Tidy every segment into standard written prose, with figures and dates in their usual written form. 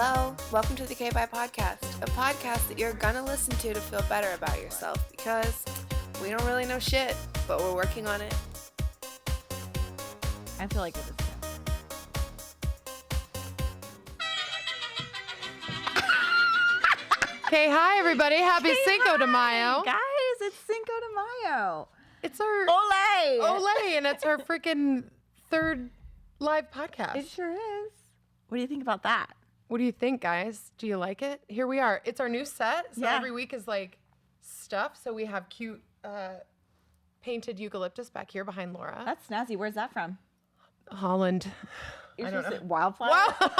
Hello, welcome to the K-Bye Podcast, a podcast that you're gonna listen to feel better about yourself because we don't really know shit, but we're working on it. I feel like it is. Okay, hi everybody. Happy Cinco de Mayo. Guys, it's Cinco de Mayo. It's our Ole! and it's our freaking third live podcast. It sure is. What do you think about that? What do you think, guys? Do you like it? Here we are. It's our new set. So Yeah. every week is like stuff. So we have cute painted eucalyptus back here behind Laura. That's snazzy. Where's that from? Holland. You're I don't supposed to know. say Wildflower? Wow.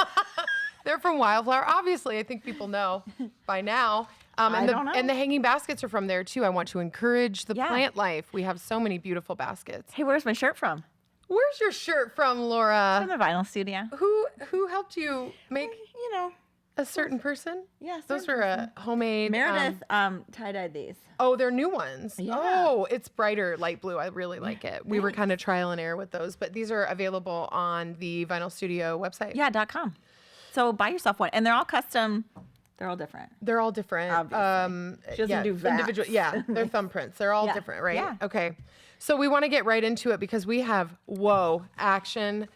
They're from Wildflower. Obviously, I think people know by now. I don't know. And the hanging baskets are from there too. I want to encourage the Yeah. plant life. We have so many beautiful baskets. Hey, where's my shirt from? Where's your shirt from, Laura? From the vinyl studio. Who helped you make You know. a certain person? Yeah, Those certain are homemade. Meredith tie-dyed these. Oh, they're new ones. Yeah. Oh, it's brighter light blue. I really like it. We were kind of trial and error with those, but these are available on the Vinyl Studio website. Yeah, .com. So buy yourself one. And they're all custom. They're all different. They're all different. Obviously. She doesn't do VAX. individual. Yeah, they're thumbprints. They're all Yeah. different, right? Yeah. Okay. So we want to get right into it because we have action,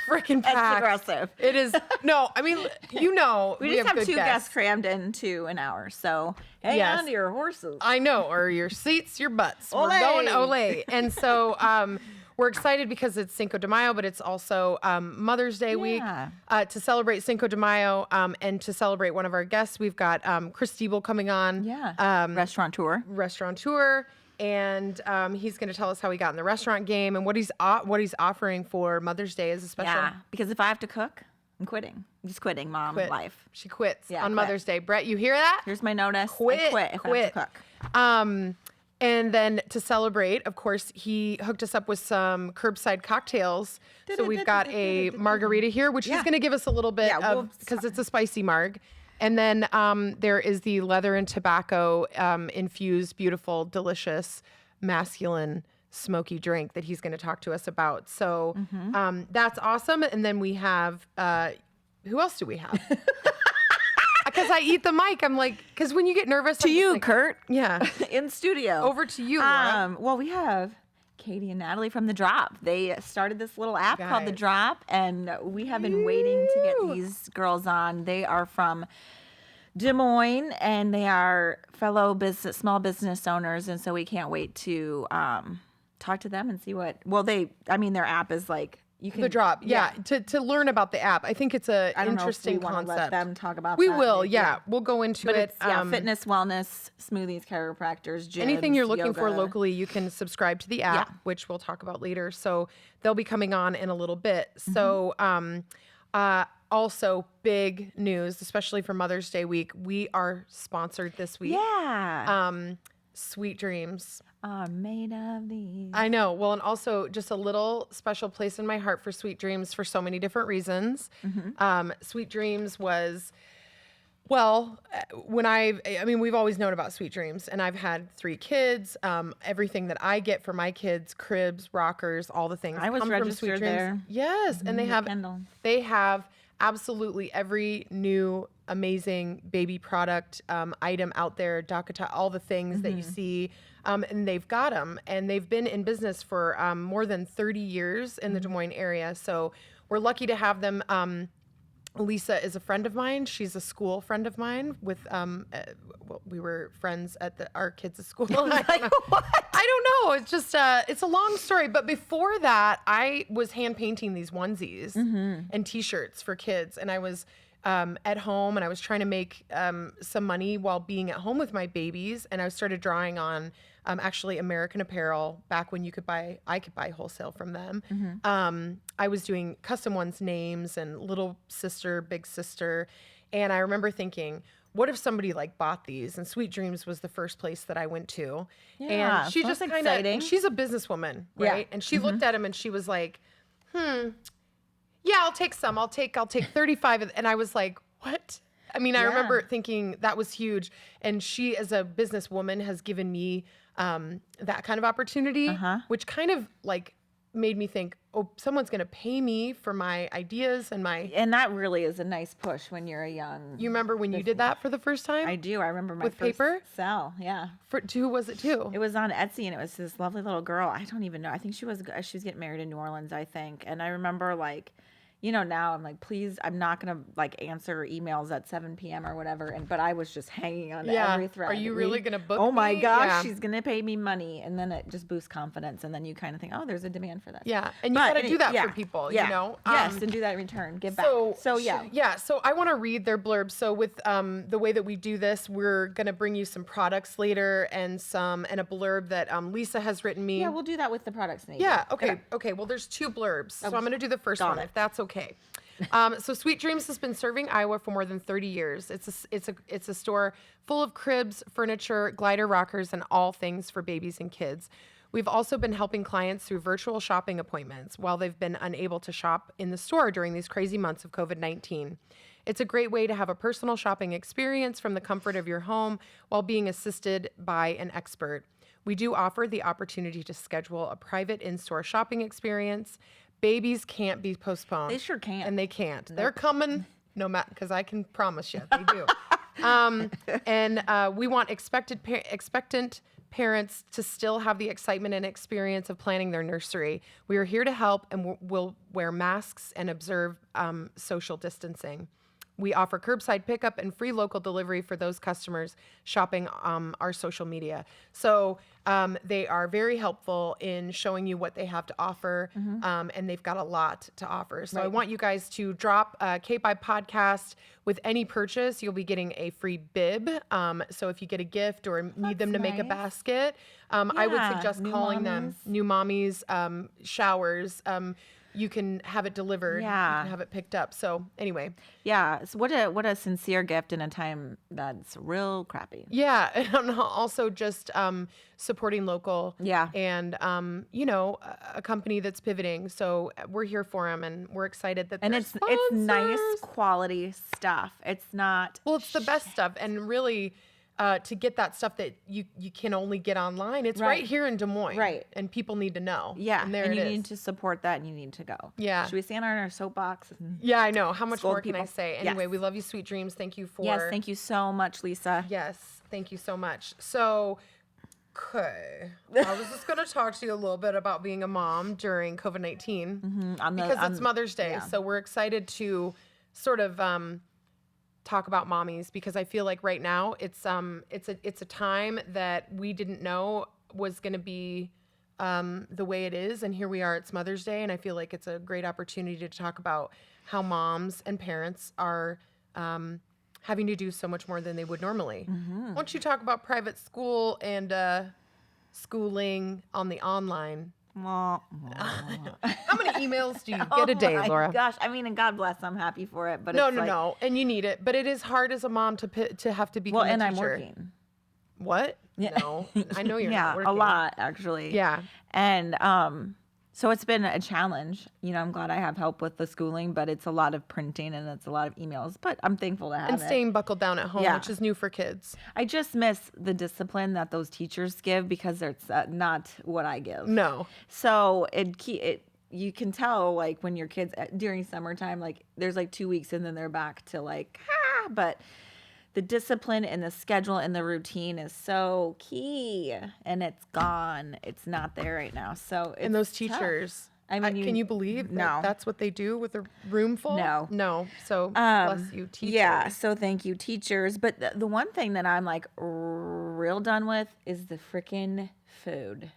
freaking packed. aggressive. It is. No, I mean, you know, We just have good two guests crammed into an hour. So hang Yes. on to your horses. I know, or your seats, your butts. Ole. We're going ole. And so we're excited because it's Cinco de Mayo, but it's also Mother's Day week. To celebrate Cinco de Mayo and to celebrate one of our guests, we've got Chris Stiebel coming on. Yeah. Restaurateur. And he's going to tell us how he got in the restaurant game and what he's offering for Mother's Day as a special. Yeah. Because if I have to cook, I'm quitting. I'm just quitting mom life. She quits Yeah, on quit. Mother's Day. Brett, you hear that? Here's my notice. Quit. I quit if I have to cook. And then to celebrate, of course, he hooked us up with some curbside cocktails. So we've got a margarita here, which he's going to give us a little bit of because it's a spicy marg. And then there is the leather and tobacco infused, beautiful, delicious, masculine, smoky drink that he's going to talk to us about. So that's awesome. And then we have, who else do we have? Because I eat the mic. I'm like, because when you get nervous. To you, like, Kurt. Yeah. In studio. Over to you, Laura. Well, we have Katie and Natalie from The Drop. They started this little app called The Drop, and we have been waiting to get these girls on. They are from Des Moines, and they are fellow small business owners, and so we can't wait to talk to them and see what. Well, their app is like. You can, The Drop, yeah. To learn about the app. I think it's a interesting know if we concept. Let them talk about we that. will, yeah. We'll go into it. It's, fitness, wellness, smoothies, chiropractors, gyms, anything you're looking yoga. for locally, you can subscribe to the app, which we'll talk about later. So they'll be coming on in a little bit. So also big news, especially for Mother's Day week, we are sponsored this week. Yeah. Sweet Dreams. Are made of these. I know. Well, and also just a little special place in my heart for Sweet Dreams for so many different reasons. Sweet Dreams was, well, we've always known about Sweet Dreams, and I've had 3 kids. Everything that I get for my kids, cribs, rockers, all the things I was come from registered Sweet Dreams. there. Yes, and Kendall. they have absolutely every new amazing baby product item out there, Dakota, all the things that you see, and they've got them, and they've been in business for more than 30 years in the Des Moines area. So we're lucky to have them. Lisa is a friend of mine. She's a school friend of mine. We were friends at our kids' school. What? I don't know. It's just it's a long story. But before that, I was hand painting these onesies and T-shirts for kids, and I was at home, and I was trying to make some money while being at home with my babies, and I started drawing on actually American Apparel back when I could buy wholesale from them. I was doing custom ones, names, and little sister, big sister, and I remember thinking, what if somebody like bought these? And Sweet Dreams was the first place that I went to. Yeah, and she so just that's kind exciting. of, she's a businesswoman, right? And she looked at him and she was like, yeah, I'll take some. I'll take 35. And I was like, what? I mean, I remember thinking that was huge. And she, as a businesswoman, has given me that kind of opportunity, which kind of like made me think, oh, someone's going to pay me for my ideas and my. And that really is a nice push when you're a young. You remember when you did that for the first time? I do. I remember my with first paper sell. Yeah. To who was it to? It was on Etsy, and it was this lovely little girl. I don't even know. I think she was getting married in New Orleans, I think. And I remember like, now I'm like, please, I'm not gonna like answer emails at 7 p.m. or whatever. But I was just hanging on to every thread. Are you really gonna book? Oh my me? gosh, Yeah. she's gonna pay me money, and then it just boosts confidence, and then you kind of think, oh, there's a demand for this. Yeah, and you gotta do that for people. Yes, and do that in return. Give back. So I want to read their blurb. So with the way that we do this, we're gonna bring you some products later and a blurb that Lisa has written me. Yeah, we'll do that with the products. Maybe. Yeah. Okay. Well, there's 2 blurbs, so I'm gonna do the first one if that's okay. So Sweet Dreams has been serving Iowa for more than 30 years. It's a store full of cribs, furniture, glider rockers, and all things for babies and kids. We've also been helping clients through virtual shopping appointments while they've been unable to shop in the store during these crazy months of COVID-19. It's a great way to have a personal shopping experience from the comfort of your home while being assisted by an expert. We do offer the opportunity to schedule a private in-store shopping experience. Babies can't be postponed. They sure can't. And they can't. They're coming no matter, because I can promise you they do. And we want expectant parents to still have the excitement and experience of planning their nursery. We are here to help, and we'll wear masks and observe social distancing. We offer curbside pickup and free local delivery for those customers shopping our social media. So they are very helpful in showing you what they have to offer, and they've got a lot to offer. So I want you guys to drop K-By Podcast with any purchase. You'll be getting a free bib. So if you get a gift or need them to make a basket, I would suggest calling them New Mommies Showers. You can have it delivered. Yeah. You can have it picked up. So anyway. Yeah. So what a sincere gift in a time that's real crappy. Yeah. And also just supporting local. Yeah. And, a company that's pivoting. So we're here for them, and we're excited that it's nice quality stuff. It's not. Well, it's the best stuff. And really, to get that stuff that you can only get online, it's right here in Des Moines. Right. And people need to know. Yeah. And you need to support that, and you need to go. Yeah. Should we stand on our soapbox? Yeah, I know. How much more can I people? say? Anyway, we love you, Sweet Dreams. Thank you for. Yes, thank you so much, Lisa. Yes, thank you so much. So, okay. I was just going to talk to you a little bit about being a mom during COVID-19 because it's Mother's Day. Yeah. So we're excited to sort of talk about mommies, because I feel like right now it's a time that we didn't know was going to be the way it is, and here we are. It's Mother's Day, and I feel like it's a great opportunity to talk about how moms and parents are having to do so much more than they would normally. Why don't you talk about private school and schooling on the online? How many emails do you get a day, Laura? Gosh, I mean, and God bless, I'm happy for it, but No, and you need it, but it is hard as a mom to have to be. Well, and a I'm teacher. working. What? Yeah. No, I know you're not working. a lot actually. Yeah, and so it's been a challenge. I'm glad I have help with the schooling, but it's a lot of printing and it's a lot of emails. But I'm thankful to have and staying buckled down at home, which is new for kids. I just miss the discipline that those teachers give, because it's not what I give. No. So you can tell, like, when your kids during summertime, like there's like 2 weeks and then they're back to like but the discipline and the schedule and the routine is so key, and it's gone. It's not there right now. So and those teachers. Tough. I mean, can you believe that that's what they do with a room full? No. So bless you, teachers. Yeah. So thank you, teachers. But the one thing that I'm like real done with is the freaking food.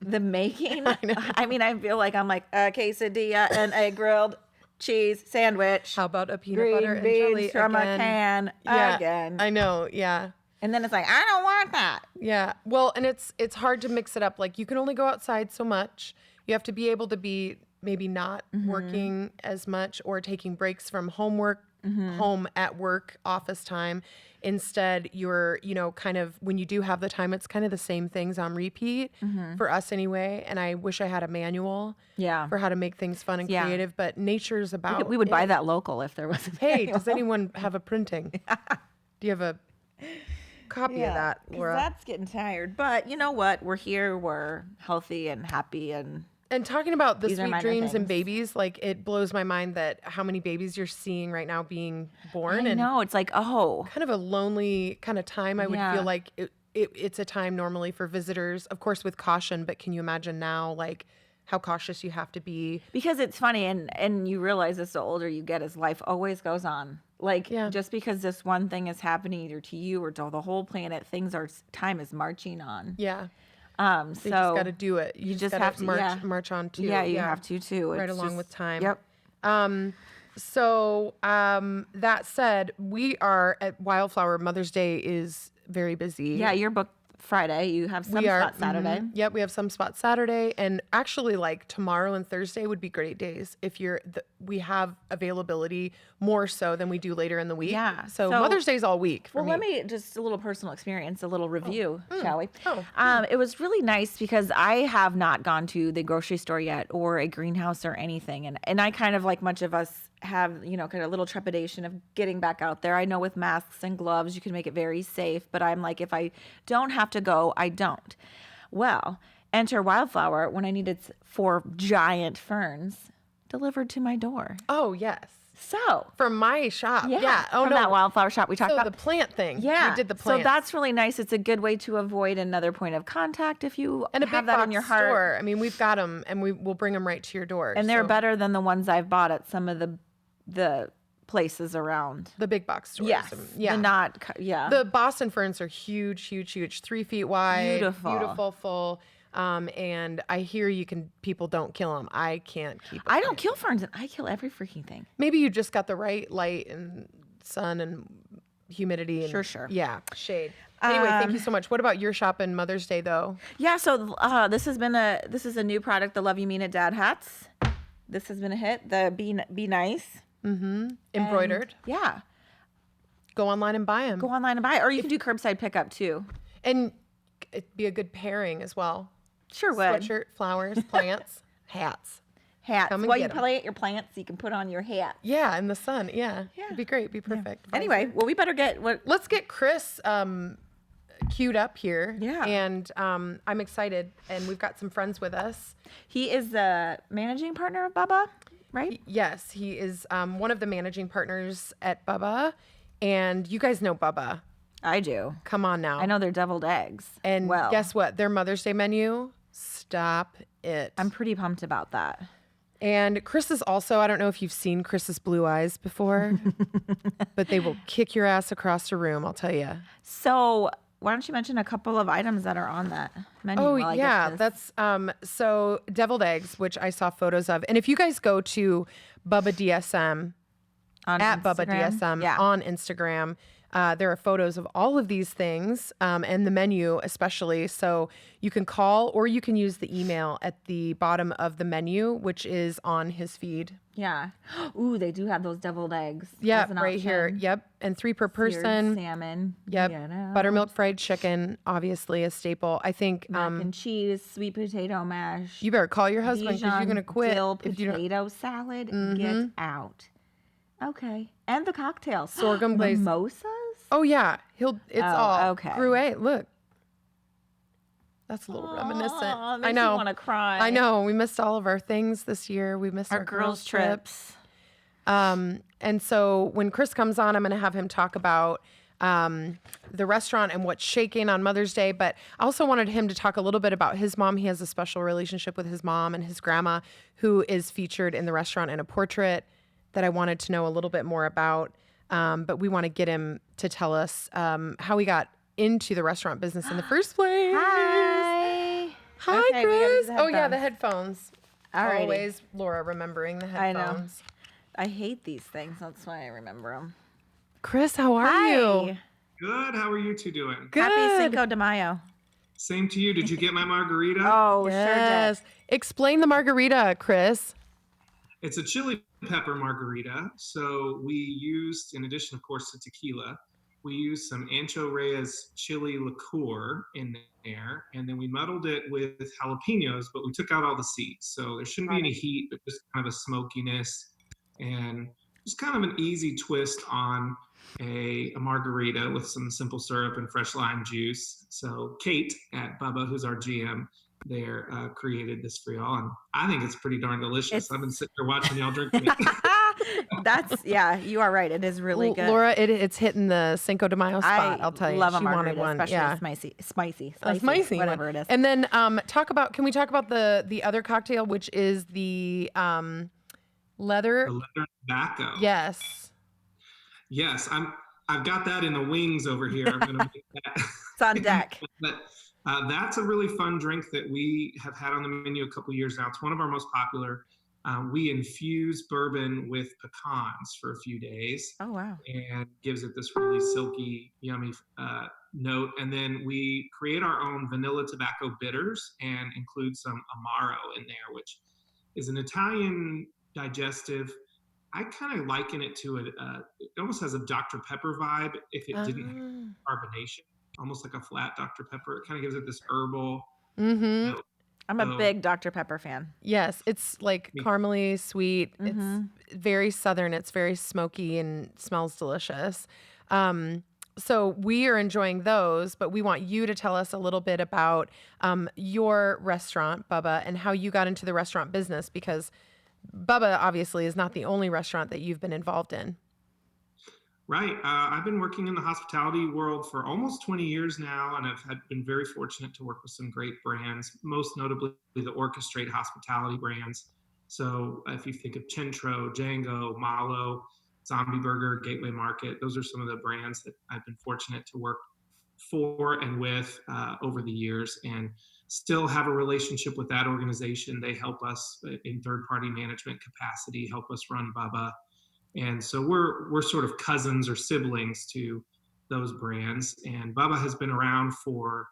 The making. I mean, I feel like I'm like a quesadilla and a grilled cheese sandwich. How about a peanut green butter and beans jelly from again? a can again? I know. Yeah. And then it's like, I don't want that. Yeah. Well, and it's hard to mix it up. Like, you can only go outside so much. You have to be able to be maybe not working as much or taking breaks from homework, home at work, office time. Instead, you're, kind of, when you do have the time, it's kind of the same things on repeat for us anyway. And I wish I had a manual for how to make things fun and creative, but nature's about we would buy that local if there was a Hey, manual. does anyone have a printing? Do you have a copy of that, Laura? That's getting tired. But you know what? We're here. We're healthy and happy, and And talking about the These are sweet minor dreams and things. babies, like it blows my mind that how many babies you're seeing right now being born. I And know. It's like, oh, kind of a lonely kind of time. I would Yeah. feel like it's a time normally for visitors, of course, with caution. But can you imagine now, like how cautious you have to be? because it's funny, and you realize this the older you get, as life always goes on. Like, Yeah. just because this one thing is happening either to you or to the whole planet, time is marching on. Yeah, So you just got to do it. you just gotta have to march on too. Yeah, you have to too. right It's along just- with time. Yep. That said, we are at Wildflower. Mother's Day is very busy. Yeah, you're booked Friday. You have some We are. spot Saturday. Yep, we have some spots Saturday, and actually, like tomorrow and Thursday would be great days if we have availability more so than we do later in the week. Yeah, So, so- Mother's Day's all week for Well, me. let me just a little personal experience, a little review, shall we? Oh, It was really nice because I have not gone to the grocery store yet or a greenhouse or anything. And I kind of, like much of us, have, kind of a little trepidation of getting back out there. I know with masks and gloves, you can make it very safe, but I'm like, if I don't have to go, I don't. Well, enter Wildflower when I needed 4 giant ferns delivered to my door. Oh yes, So, from my shop. yeah, Oh from no, that Wildflower shop we talked so about. the plant thing. Yeah. we did the So plant. that's really nice. It's a good way to avoid another point of contact if you and a have big that box in your heart. store. I mean, we've got them, and we'll bring them right to your door. And they're so- better than the ones I've bought at some of the places around. the big box stores. Yes. Yeah. Yeah. The Boston ferns are huge, 3 feet wide, Beautiful. full. And I hear people don't kill them. I can't keep them. I don't kill ferns, and I kill every freaking thing. Maybe you just got the right light and sun and humidity. And, Sure. Yeah, shade. Anyway, thank you so much. What about your shop and Mother's Day though? Yeah. So this is a new product, the Love You Mean It Dad hats. This has been a hit. The Be Nice. Embroidered. Yeah. Go online and buy them. Go online and buy it, or you can do curbside pickup too. And it'd be a good pairing as well. Sure would. Sweatshirt, flowers, plants, hats. Hats. Come and Well, get you 'em. plant your plants, you can put on your hat. Yeah, in the sun. Yeah. Yeah. It'd be great. Be perfect. Anyway, well, we better get what. Let's get Chris queued up here. Yeah. And I'm excited. And we've got some friends with us. He is the managing partner of Bubba, right? Yes, he is one of the managing partners at Bubba. And you guys know Bubba. I do. Come on now. I know they're deviled eggs. And well, guess what? Their Mother's Day menu, stop it. I'm pretty pumped about that. And Chris is also, I don't know if you've seen Chris's blue eyes before, but they will kick your ass across the room, I'll tell you. So why don't you mention a couple of items that are on that menu? Oh, while I get yeah. this? That's so deviled eggs, which I saw photos of. And if you guys go to Bubba DSM, on at Bubba Instagram? DSM Yeah. on Instagram, there are photos of all of these things and the menu especially. So you can call or you can use the email at the bottom of the menu, which is on his feed. Yeah. Ooh, they do have those deviled eggs. Yeah, as an right here. option. Yep. And 3 per Seared person. salmon. Yep. You know. Buttermilk fried chicken, obviously a staple. I think Mac and cheese, sweet potato mash. you better call your husband because you're Dijon going to quit. dill if you don't. potato salad. Get out. Okay. And the cocktails. Sorghum glazed- Mimosas? Oh, yeah. It's all okay. Gruet. Look. That's a little reminiscent. I makes me know. wanna cry. I know. We missed all of our things this year. We missed our girls' trip. trips. And so when Chris comes on, I'm going to have him talk about the restaurant and what's shaking on Mother's Day. But I also wanted him to talk a little bit about his mom. He has a special relationship with his mom and his grandma, who is featured in the restaurant in a portrait that I wanted to know a little bit more about. But we want to get him to tell us how he got into the restaurant business in the first place. Hi. Hi, Okay, we gotta Chris. do the Oh, yeah, the headphones. Alrighty. Always Laura remembering the I know. headphones. I hate these things. That's why I remember them. Chris, how are you? Good. How are you two doing? Good. Happy Cinco de Mayo. Same to you. Did you get my margarita? Oh, Yes. Explain the margarita, Chris. It's a chili pepper margarita. So we used, in addition, of course, to tequila, we used some Ancho Reyes chili liqueur in there, and then we muddled it with jalapenos, but we took out all the seeds. So there shouldn't be any heat, but just kind of a smokiness, and just kind of an easy twist on a margarita with some simple syrup and fresh lime juice. So Kate at Bubba, who's our GM, there created this for y'all, and I think it's pretty darn delicious. I've been sitting there watching y'all drink it. You are right. It is really good. Laura, it's hitting the Cinco de Mayo spot. I'll tell you. Love a She margarita, wanted one. especially spicy, whatever it is. And then can we talk about the other cocktail, which is the leather tobacco? Yes. I've got that in the wings over here. I'm gonna make that. It's on deck. But that's a really fun drink that we have had on the menu a couple years now. It's one of our most popular. We infuse bourbon with pecans for a few days. Oh, wow. And gives it this really silky, yummy note. And then we create our own vanilla tobacco bitters and include some Amaro in there, which is an Italian digestive. I kind of liken it to it almost has a Dr. Pepper vibe if it didn't have carbonation, almost like a flat Dr. Pepper. It kind of gives it this herbal note. I'm a big Dr. Pepper fan. Yes, it's like caramely sweet. It's very southern. It's very smoky and smells delicious. So we are enjoying those, but we want you to tell us a little bit about your restaurant, Bubba, and how you got into the restaurant business, because Bubba obviously is not the only restaurant that you've been involved in. Right. I've been working in the hospitality world for almost 20 years now, and I've been very fortunate to work with some great brands, most notably the Orchestrate hospitality brands. So if you think of Centro, Django, Malo, Zombie Burger, Gateway Market, those are some of the brands that I've been fortunate to work for and with over the years, and still have a relationship with that organization. They help us in third-party management capacity, help us run Bubba. And so we're sort of cousins or siblings to those brands. And Bubba has been around for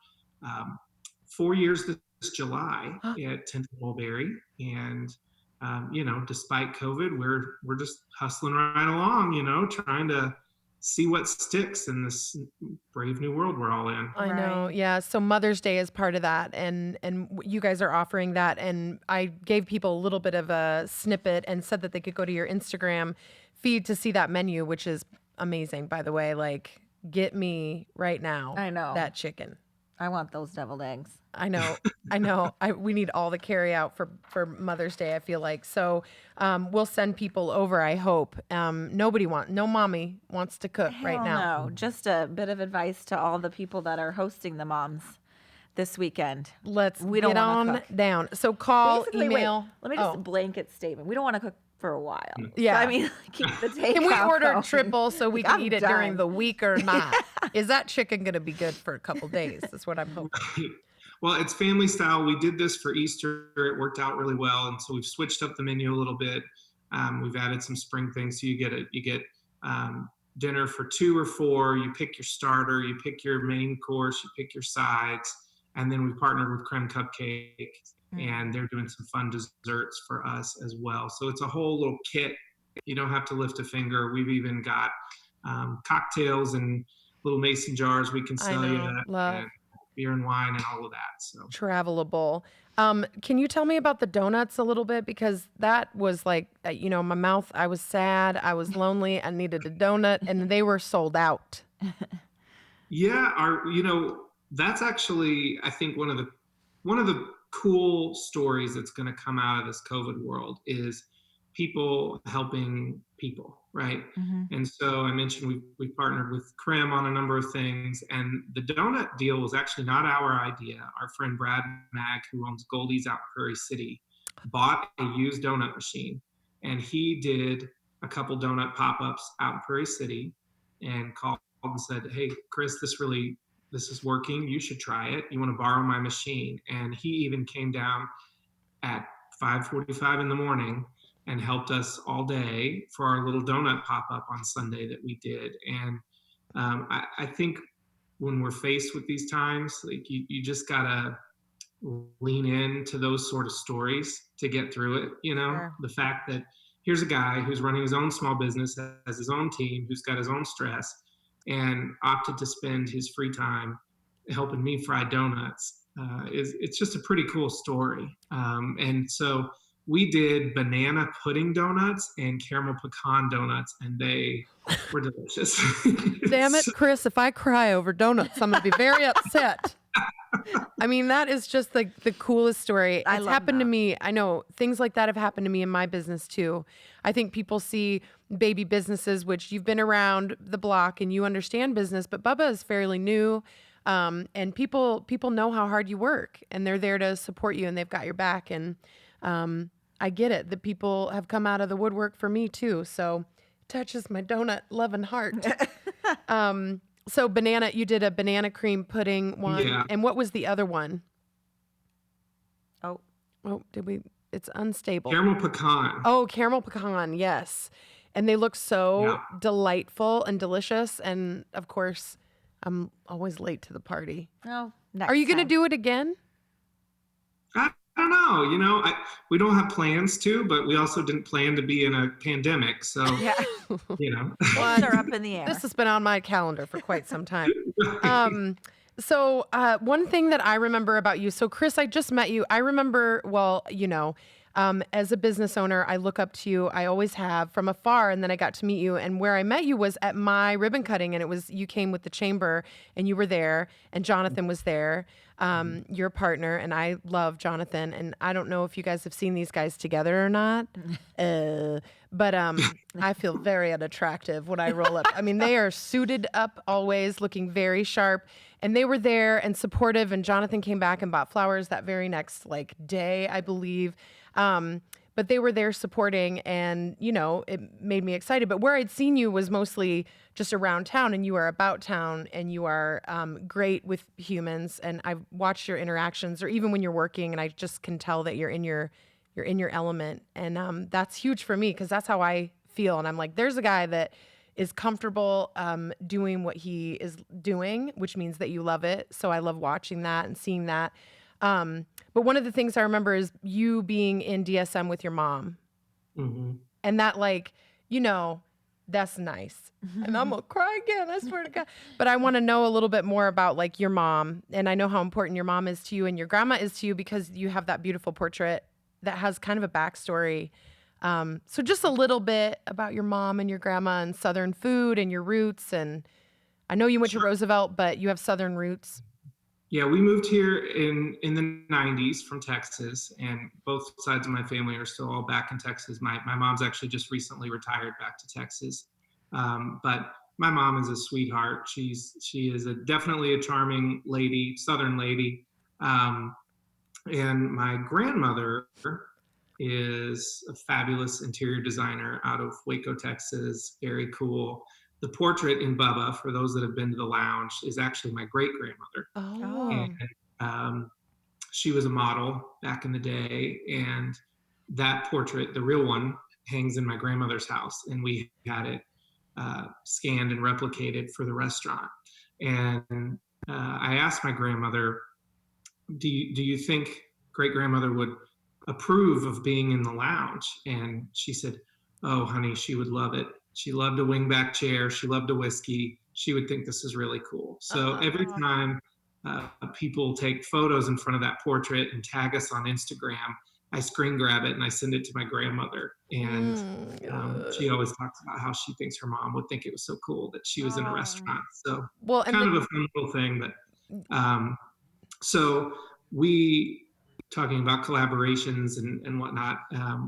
4 years this July at 10th Mulberry. And despite COVID, we're just hustling right along, trying to see what sticks in this brave new world we're all in. I know. Yeah. So Mother's Day is part of that. And you guys are offering that. And I gave people a little bit of a snippet and said that they could go to your Instagram feed to see that menu, which is amazing, by the way. Like, get me right now. I know. That chicken. I want those deviled eggs. I know. We need all the carry out for Mother's Day, I feel like. So we'll send people over, I hope. No mommy wants to cook right now. No, just a bit of advice to all the people that are hosting the moms this weekend. We don't get on down. So call, email. Let me just blanket statement. We don't want to cook for a while. Yeah. So, I mean, keep the takeout. Can we order triple so we can eat it during the week or not? Yeah. Is that chicken going to be good for a couple days? That's what I'm hoping. Well, it's family style. We did this for Easter. It worked out really well. And so we've switched up the menu a little bit. We've added some spring things. So you get dinner for 2 or 4. You pick your starter, you pick your main course, you pick your sides. And then we partnered with Creme Cupcake, and they're doing some fun desserts for us as well. So it's a whole little kit. You don't have to lift a finger. We've even got cocktails and little mason jars we can sell you, and beer and wine and all of that. So travelable. Can you tell me about the donuts a little bit? Because that was like, my mouth, I was sad, I was lonely, I needed a donut, and they were sold out. Yeah, that's actually, I think, one of the cool stories that's going to come out of this COVID world is people helping people, right? And so I mentioned we partnered with Creme on a number of things, and the donut deal was actually not our idea. Our friend Brad Mag, who owns Goldie's out in Prairie City, bought a used donut machine, and he did a couple donut pop-ups out in Prairie City and called and said, "Hey, Chris, this is working. You should try it. You want to borrow my machine?" And he even came down at 5:45 in the morning and helped us all day for our little donut pop-up on Sunday that we did. And I think when we're faced with these times, like you just gotta lean into those sort of stories to get through it. Sure. The fact that here's a guy who's running his own small business, has his own team, who's got his own stress, and opted to spend his free time helping me fry donuts. It's just a pretty cool story. And so we did banana pudding donuts and caramel pecan donuts, and they were delicious. Damn it, Chris, if I cry over donuts, I'm going to be very upset. I mean, that is just like the coolest story. It's love happened to that. me. I know things like that have happened to me in my business too. I think people see baby businesses, which you've been around the block and you understand business, but Bubba is fairly new. And people know how hard you work, and they're there to support you, and they've got your back. And I get it. The people have come out of the woodwork for me too. So touches my donut loving heart. So banana, you did a banana cream pudding one. Yeah. And what was the other one? Oh, Did we? It's unstable. Caramel pecan. Oh, caramel pecan. Yes. And they look so delightful and delicious. And of course, I'm always late to the party. no. Are you going to do it again? I don't know. We don't have plans to, but we also didn't plan to be in a pandemic. So, Yeah. Well, They're up in the air. this has been on my calendar for quite some time. So one thing that I remember about you, so Chris, I just met you. I remember, well, as a business owner, I look up to you. I always have from afar. And then I got to meet you. And where I met you was at my ribbon cutting. And you came with the chamber and you were there and Jonathan was there, your partner. And I love Jonathan. And I don't know if you guys have seen these guys together or not. But I feel very unattractive when I roll up. I mean, they are suited up always, looking very sharp. And they were there and supportive. And Jonathan came back and bought flowers that very next day, I believe. But they were there supporting, and it made me excited. But where I'd seen you was mostly just around town, and you are about town, and you are great with humans. And I've watched your interactions, or even when you're working, and I just can tell that you're in your element. And that's huge for me because that's how I feel. And I'm like, there's a guy that is comfortable doing what he is doing, which means that you love it. So I love watching that and seeing that. But one of the things I remember is you being in DSM with your mom. Mm-hmm. And that that's nice. And I'm going to cry again, I swear to God. But I want to know a little bit more about your mom. And I know how important your mom is to you and your grandma is to you because you have that beautiful portrait that has kind of a backstory. So just a little bit about your mom and your grandma and Southern food and your roots. And I know you went to Roosevelt, but you have Southern roots. Yeah, we moved here in the 90s from Texas, and both sides of my family are still all back in Texas. My mom's actually just recently retired back to Texas. But my mom is a sweetheart. She is definitely a charming lady, Southern lady. And my grandmother is a fabulous interior designer out of Waco, Texas. Very cool. The portrait in Bubba, for those that have been to the lounge, is actually my great-grandmother. Oh. And she was a model back in the day. And that portrait, the real one, hangs in my grandmother's house. And we had it scanned and replicated for the restaurant. And I asked my grandmother, do you think great-grandmother would approve of being in the lounge? And she said, oh, honey, she would love it. She loved a wingback chair. She loved a whiskey. She would think this is really cool. So every time people take photos in front of that portrait and tag us on Instagram, I screen grab it and I send it to my grandmother. And she always talks about how she thinks her mom would think it was so cool that she was in a restaurant. So kind of a fun little thing. But so we, talking about collaborations and whatnot,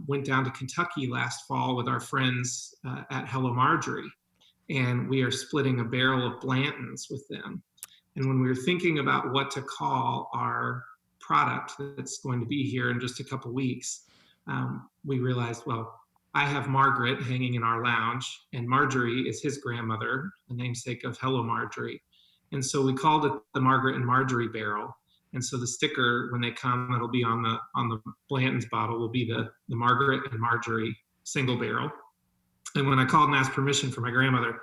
went down to Kentucky last fall with our friends at Hello Marjorie, and we are splitting a barrel of Blanton's with them. And when we were thinking about what to call our product that's going to be here in just a couple weeks, we realized, well, I have Margaret hanging in our lounge, and Marjorie is his grandmother, the namesake of Hello Marjorie. And so we called it the Margaret and Marjorie barrel. And so the sticker, when they come, it'll be on the Blanton's bottle, will be the Margaret and Marjorie single barrel. And when I called and asked permission for my grandmother,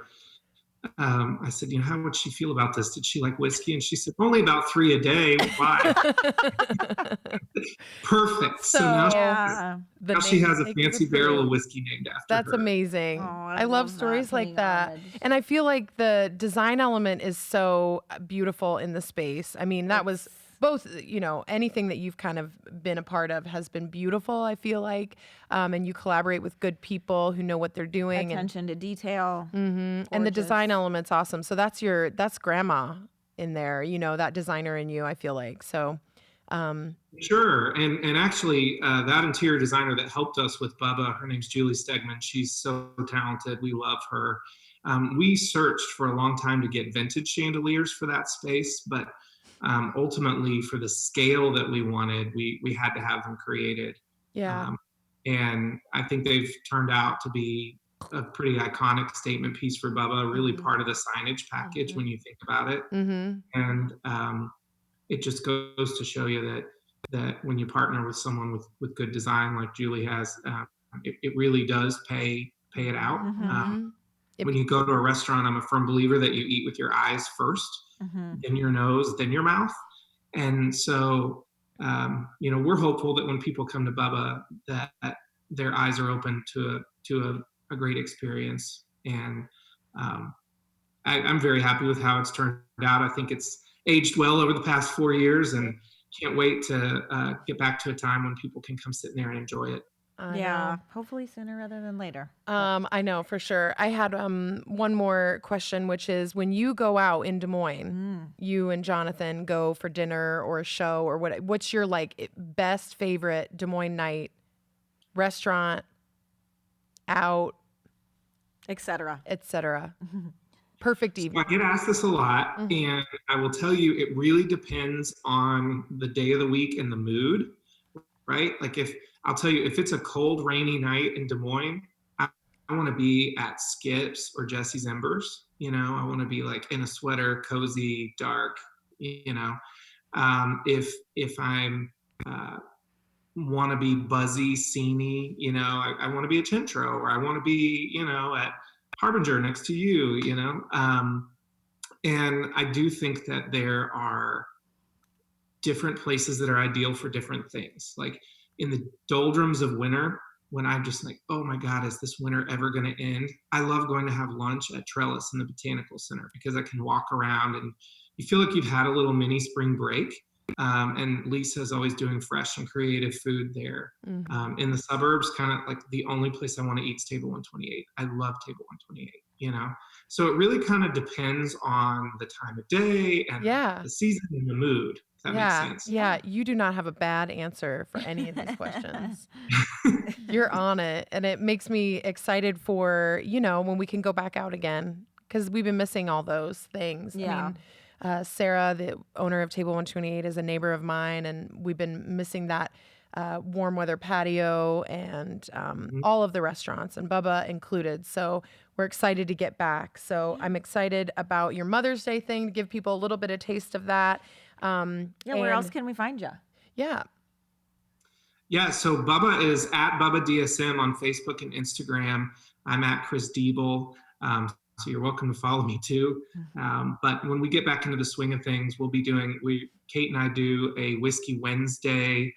I said, how would she feel about this? Did she like whiskey? And she said, only about 3 a day. Why? Perfect. So now she has a fancy barrel of whiskey named after her. That's amazing. Oh, I love stories like that. And I feel like the design element is so beautiful in the space. I mean, that was both, anything that you've kind of been a part of has been beautiful, I feel like. And you collaborate with good people who know what they're doing. Attention to detail. And the design element's awesome. So that's grandma. in there, that designer in you, I feel like. So, Sure. And actually, that interior designer that helped us with Bubba, her name's Julie Stegman. She's so talented. We love her. We searched for a long time to get vintage chandeliers for that space, but ultimately, for the scale that we wanted, we had to have them created. yeah. Um, and I think they've turned out to be a pretty iconic statement piece for Bubba, really part of the signage package when you think about it. Mm-hmm. And it just goes to show you that when you partner with someone with good design like Julie has, it really does pay it out. Mm-hmm. When you go to a restaurant, I'm a firm believer that you eat with your eyes first, then your nose, then your mouth. And so, we're hopeful that when people come to Bubba, that their eyes are open to a great experience. And I'm very happy with how it's turned out. I think it's aged well over the past 4 years, and can't wait to get back to a time when people can come sit in there and enjoy it. I Yeah, know. hopefully sooner rather than later. I know for sure. I had one more question, which is when you go out in Des Moines, you and Jonathan go for dinner or a show or what's your best favorite Des Moines night, restaurant, out, Etc. etc. Perfect So I evening. get asked this a lot, and I will tell you it really depends on the day of the week and the mood, right? Like I'll tell you, if it's a cold, rainy night in Des Moines, I want to be at Skips or Jesse's Embers. I want to be like in a sweater, cozy, dark. If I'm want to be buzzy, sceney, I want to be at Chintro, or I want to be, at Harbinger next to you, and I do think that there are different places that are ideal for different things. Like in the doldrums of winter, when I'm just like, oh my God, is this winter ever going to end? I love going to have lunch at Trellis in the Botanical Center because I can walk around and you feel like you've had a little mini spring break. And Lisa's always doing fresh and creative food there. In the suburbs, kind of like the only place I want to eat is Table 128. I love Table 128, So it really kind of depends on the time of day and Yeah. the season and the mood, if that makes sense. Yeah, you do not have a bad answer for any of these questions. You're on it, and it makes me excited for, when we can go back out again, because we've been missing all those things. Yeah. I mean, Sarah, the owner of Table 128, is a neighbor of mine, and we've been missing that warm weather patio and all of the restaurants, and Bubba included. So we're excited to get back. So I'm excited about your Mother's Day thing, to give people a little bit of taste of that. Where else can we find you? Yeah. Yeah, so Bubba is at Bubba DSM on Facebook and Instagram. I'm at Chris Diebel. So you're welcome to follow me too. But when we get back into the swing of things, Kate and I do a Whiskey Wednesday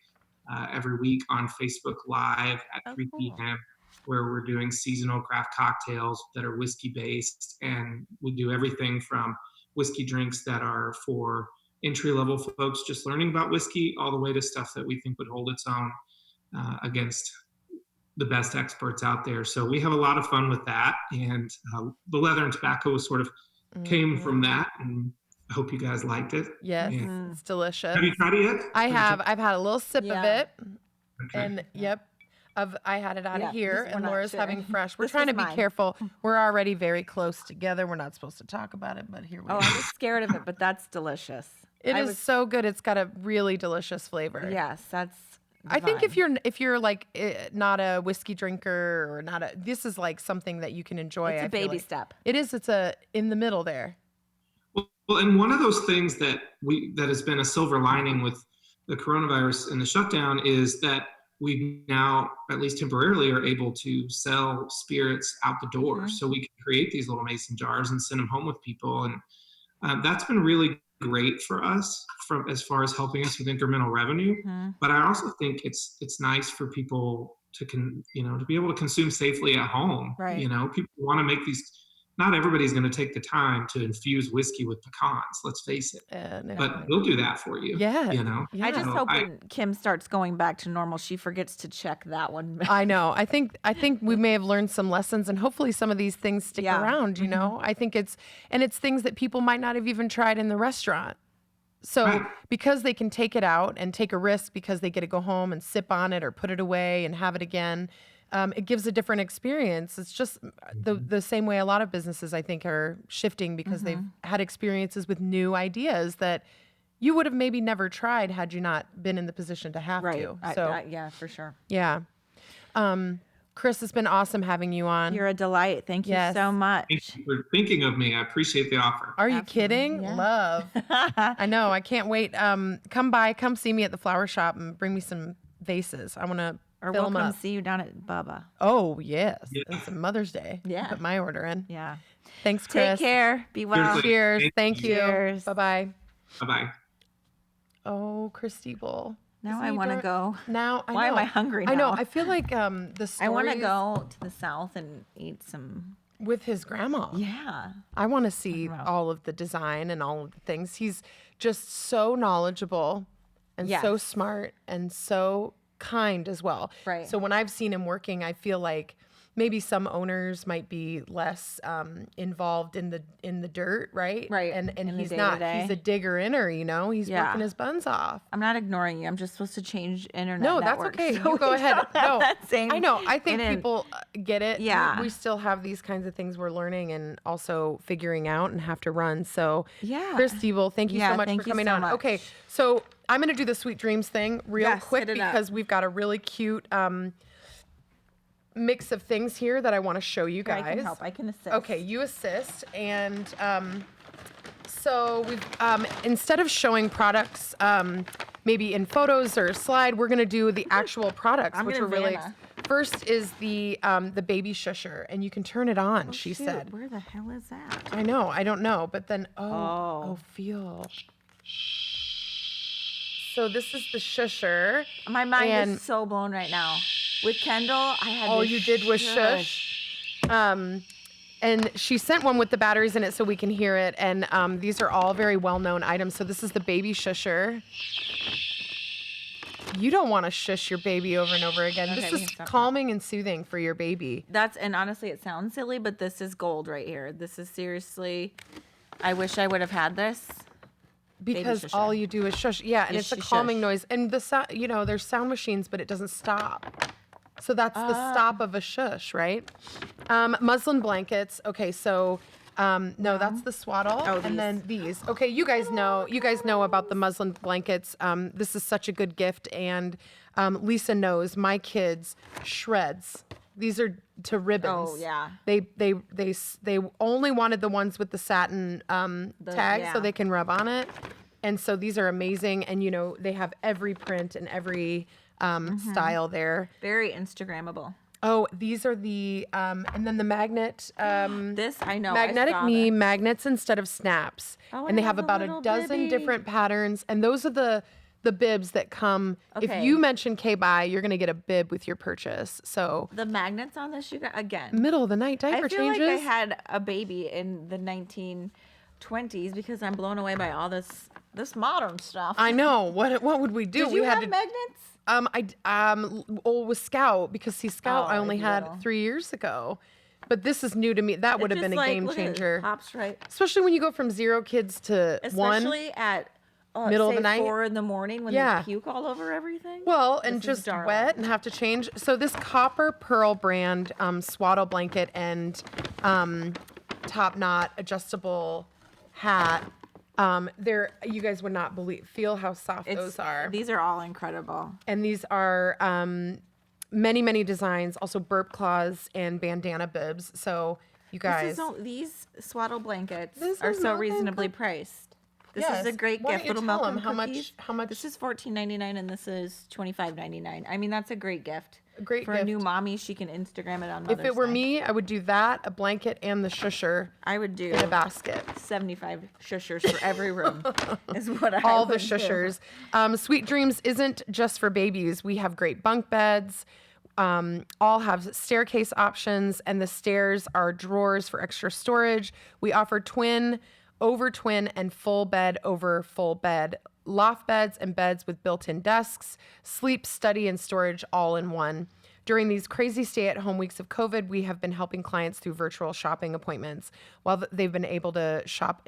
every week on Facebook Live at 3 p.m. where we're doing seasonal craft cocktails that are whiskey based. And we do everything from whiskey drinks that are for entry-level folks just learning about whiskey, all the way to stuff that we think would hold its own against the best experts out there. So we have a lot of fun with that. And the leather and tobacco sort of came from that. And I hope you guys liked it. Yes, it's delicious. Have you tried it yet? I have. I've had a little sip of it. Okay. And I had it out of here, and Laura's having fresh. We're This trying to was be mine. careful. We're already very close together. We're not supposed to talk about it, but here we Oh, are. I was scared of it, but that's delicious. It is so good. It's got a really delicious flavor. Yes, that's. I think divine. if you're like not a whiskey drinker or this is like something that you can enjoy. It's a I feel baby like. step. It is. It's in the middle there. Well, and one of those things that has been a silver lining with the coronavirus and the shutdown is that we now, at least temporarily, are able to sell spirits out the door. So we can create these little mason jars and send them home with people, and that's been really great for us as far as helping us with incremental revenue. But I also think it's nice for people to be able to consume safely at home. Right. People want to make not everybody's going to take the time to infuse whiskey with pecans. Let's face it. No. But we'll do that for you. Yeah. You know. Yeah. I just So hope when Kim starts going back to normal, she forgets to check that one. I know. I think we may have learned some lessons, and hopefully some of these things stick around, you know. I think it's things that people might not have even tried in the restaurant. So because they can take it out and take a risk because they get to go home and sip on it or put it away and have it again, it gives a different experience. It's just the same way a lot of businesses, I think, are shifting because they've had experiences with new ideas that you would have maybe never tried had you not been in the position to have to. So yeah, for sure. yeah. Chris, it's been awesome having you on. You're a delight. Thank you so much. Thank you for thinking of me. I appreciate the offer. Are you kidding? Yeah. Love. I know. I can't wait. Come see me at the flower shop and bring me some vases. I want to Or fill we'll 'em come up. see you down at Bubba. Oh, yes. Yeah. It's Mother's Day. Yeah. Put my order in. Yeah. Thanks, Chris. Take care. Be well. Seriously. Cheers. Thank Thank you. you. Cheers. Bye-bye. Bye-bye. Oh, Chris Steeble. Now Isn't I he want to dur- go. Now, I Why am know. I hungry I know. now? I feel like the stories I want to go to the south and eat some. with his grandma. Yeah. I want to see Wow. all of the design and all of the things. He's just so knowledgeable and so Yes. smart and so kind as well. Right. So when I've seen him working, I feel like maybe some owners might be less involved in the dirt, right? Right, And in the he's not. day-to-day. He's a digger inner, you know. He's Yeah. working his buns off. I'm not ignoring you. I'm just supposed to change internet No, that's networks, okay. so You go we ahead. don't have No, that same I know. I think in- people get it. Yeah. We still have these kinds of things we're learning and also figuring out and have to run. So, Yeah. Chris Steeble, thank you Yeah, so much thank for you coming so on. much. Okay, so I'm going to do the Sweet Dreams thing real Yes, quick hit it up. because we've got a really cute mix of things here that I want to show you guys. I can help. I can assist. Okay, you assist. And so we've instead of showing products maybe in photos or a slide, we're gonna do the actual products, I'm which gonna are really Vanna. first is the baby shusher, and you can turn it on, she Shoot, said. where the hell is that? I know, I don't know, but then Oh. feel. So this is the shusher. My mind And- is so blown right now. With Kendall, I had. Oh, this you did with shush. And she sent one with the batteries in it so we can hear it. And these are all very well-known items. So this is the baby shusher. You don't want to shush your baby over and over again. Okay, This we is can stop calming and soothing for your baby. And honestly, it sounds silly, but this is gold right here. This is seriously. I wish I would have had this. Because shusher. all you do is shush. Yeah, and Just it's a shush. calming noise. And the sound, there's sound machines, but it doesn't stop. So that's the stop of a shush, right? Muslin blankets. Okay, so no, that's the swaddle. Oh, and then these. Okay, you guys know about the muslin blankets. This is such a good gift, and Lisa knows my kids shreds. These are to ribbons. Oh, yeah. They only wanted the ones with the satin tag so yeah. they can rub on it. And so these are amazing, and they have every print and every style there. Very Instagrammable. Oh, these are the and then the magnet This I know. magnetic I saw knee this. magnets instead of snaps. Oh, and they it have has a about a little dozen bibby. different patterns, and those are the bibs that come. If Okay. you mention K-Buy, you're going to get a bib with your purchase. So The magnets on this, you got again. middle of the night diaper I feel changes. like I had a baby in the 1920s because I'm blown away by all this modern stuff. I know. What would we do? Did we you had have magnets? with Scout, because Scout Oh, I only had little. 3 years ago. But this is new to me. That would have been a game Look at it, changer. Pops right. Especially when you go from 0 kids to 1. Especially at Middle of say the night? 4 in the morning when Yeah. they puke all over everything. Well, and This is just darling. wet and have to change. So this copper pearl brand swaddle blanket and top knot adjustable hat. You guys would not feel how soft those are. These are all incredible. And these are many, many designs. Also burp claws and bandana bibs. So you guys. These swaddle blankets These are are so not reasonably bad. priced. This Yes. is a great Why gift. don't you Little tell milk 'em and how much- cookies. how much- This is $14.99 and this is $25.99. I mean, that's a great gift. A great for gift. a new mommy. She can Instagram it on Mother's If it were Day. me, I would do that, a blanket, and the shusher I would do in a basket. 75 shushers for every room. Is what I All the would do. shushers. Sweet Dreams isn't just for babies. We have great bunk beds. all have staircase options, and the stairs are drawers for extra storage. We offer twin, over twin, and full bed over full bed, loft beds and beds with built-in desks, sleep, study, and storage all in one. During these crazy stay-at-home weeks of COVID, we have been helping clients through virtual shopping appointments while they've been unable to shop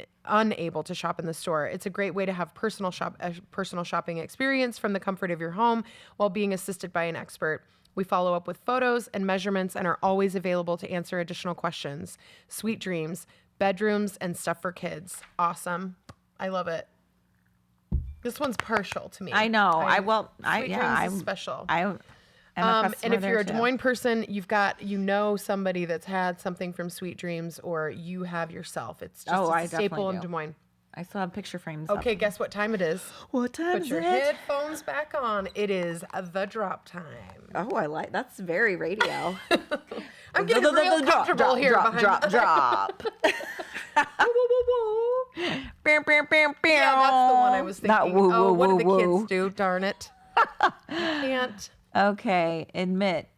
in the store. It's a great way to have personal shopping experience from the comfort of your home while being assisted by an expert. We follow up with photos and measurements and are always available to answer additional questions. Sweet dreams, bedrooms, and stuff for kids. Awesome. I love it. This one's partial to me. I know. Sweet Dreams is special. And if you're a Des Moines person, you've got, somebody that's had something from Sweet Dreams, or you have yourself. It's just a staple in Des Moines. I still have picture frames. Okay, guess what time it is? What time is it? Put your headphones back on. It is the drop time. Oh, that's very radio. I'm getting real comfortable here. Drop. Yeah, that's the one I was thinking. Not woo, what do the woo, kids woo. do? Darn it. Can't. Okay, admit.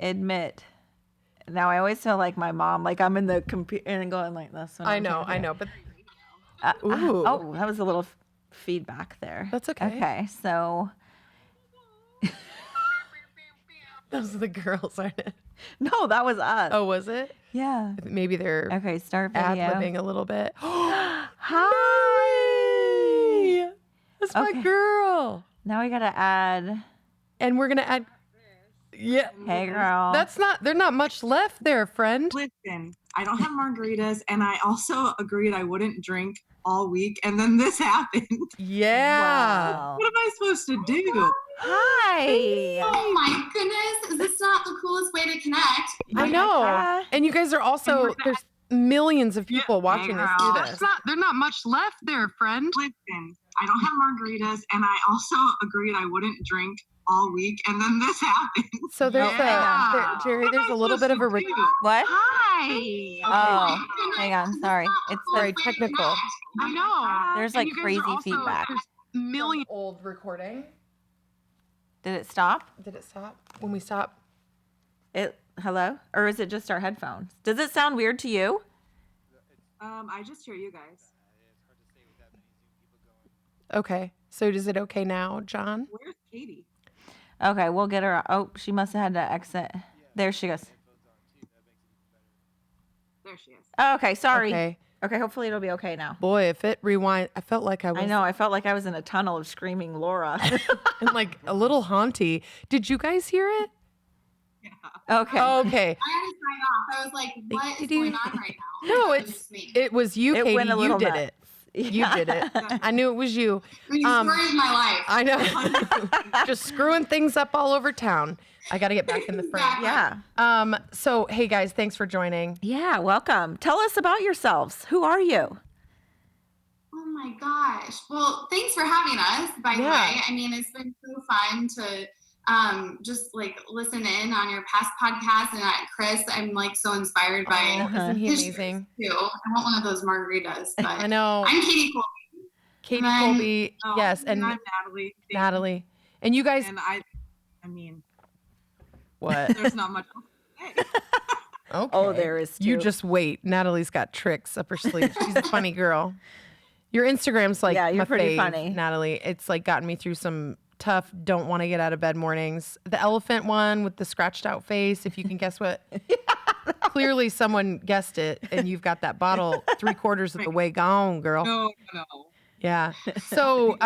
Now I always feel like my mom, like I'm in the computer and going like this. I know, but ooh. Oh, that was a little feedback there. That's okay. Okay, so those are the girls, aren't it? no, that was us. Oh, was it? Yeah. Maybe they're Okay, start video. ad-libbing a little bit. Hi. That's my girl. Now we gotta add. And we're gonna add. Yeah. Hey, girl. There's not much left there, friend. Listen, I don't have margaritas, and I also agreed I wouldn't drink all week, and then this happened. Yeah. Wow. What am I supposed to do? Hi. Oh my goodness, is this not the coolest way to connect? I know. Yeah. And you guys are also, there's millions of people watching us do this. There's not much left there, friend. Listen, I don't have margaritas, and I also agreed I wouldn't drink all week, and then this happened. So there's Jerry, What am there's I a little bit of a supposed to do? What? Hi. Oh, hang on. Sorry. It's very the, technical. I know. there's And like you guys crazy are also- feedback. There's millions. Old recording. Did it stop? Did it stop? When we stop? Hello? Or is it just our headphones? Does it sound weird to you? I just hear you guys. Okay. So is it okay now, John? Where's Katie? Okay, we'll get her. Oh, she must have had to exit. There she goes. There she is. Okay, sorry. Okay. Okay, hopefully it'll be okay now. Boy, if it rewind, I felt like I was I know. I felt like I was in a tunnel of screaming Laura. and like a little haunty. Did you guys hear it? Okay. Okay. I had to sign off. I was like, what is Did you- going on right now? No, It was it's just me. it was you, It Katie. went a You little did nuts. it. You did it. I knew it was you. You ruined my life. I know. Just screwing things up all over town. I got to get back in the frame. Exactly. Yeah. So, hey guys, thanks for joining. Yeah, welcome. Tell us about yourselves. Who are you? Oh my gosh. Well, thanks for having us, by the Yeah. way. I mean, it's been so fun to just like listen in on your past podcasts, and Chris, I'm like so inspired by Oh, isn't he his amazing? too. I want one of those margaritas, but I know. I'm Katie Cole. Katie And then- Colby, yes, and I'm Natalie. Natalie. And you guys, And I mean, what? there's not much else to say. Okay. Oh, there is You too. just wait. Natalie's got tricks up her sleeve. She's a funny girl. Your Instagram's like Yeah, you're my pretty fave, funny. Natalie. It's like gotten me through some tough, don't want to get out of bed mornings. The elephant one with the scratched out face, if you can guess what. Clearly someone guessed it, and you've got that bottle 3/4 of the way gone, girl. No. Yeah. So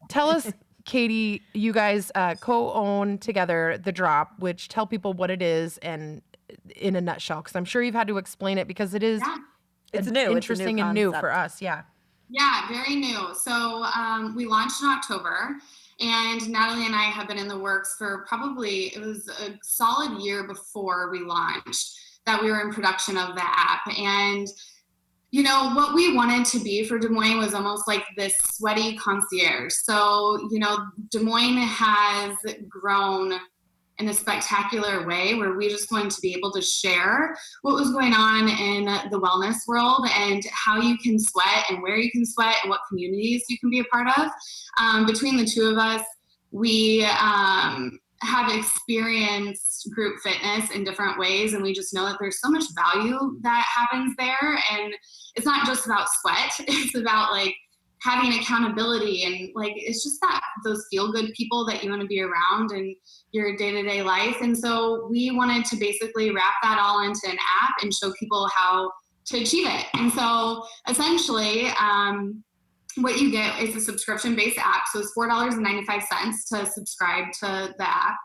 tell us, Katie, you guys co-own together The Drop, which tell people what it is and in a nutshell, because I'm sure you've had to explain it because it is Yeah. It's new. It's a new interesting and new for concept. us. Yeah. Yeah, very new. So we launched in October, and Natalie and I have been in the works for probably, it was a solid year before we launched that we were in production of the app. And, you know, what we wanted to be for Des Moines was almost like this sweaty concierge. So, you know, Des Moines has grown in a spectacular way where we just wanted to be able to share what was going on in the wellness world and how you can sweat and where you can sweat and what communities you can be a part of. Between the two of us, we have experienced group fitness in different ways, and we just know that there's so much value that happens there. And it's not just about sweat, it's about like having accountability, and like it's just that those feel good people that you want to be around in your day-to-day life. And so we wanted to basically wrap that all into an app and show people how to achieve it. And so essentially, what you get is a subscription-based app. So it's $4.95 to subscribe to the app.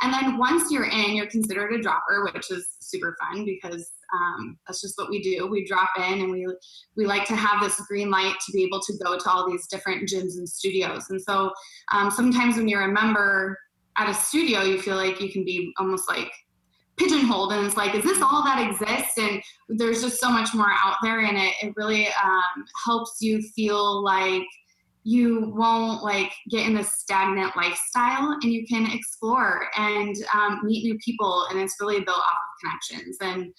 And then once you're in, you're considered a dropper, which is super fun because that's just what we do. We drop in, and we like to have this green light to be able to go to all these different gyms and studios. And so sometimes when you're a member at a studio, you feel like you can be almost like pigeonholed, and it's like, is this all that exists? And there's just so much more out there, and it really helps you feel like you won't like get in this stagnant lifestyle, and you can explore and meet new people. And it's really built off of connections and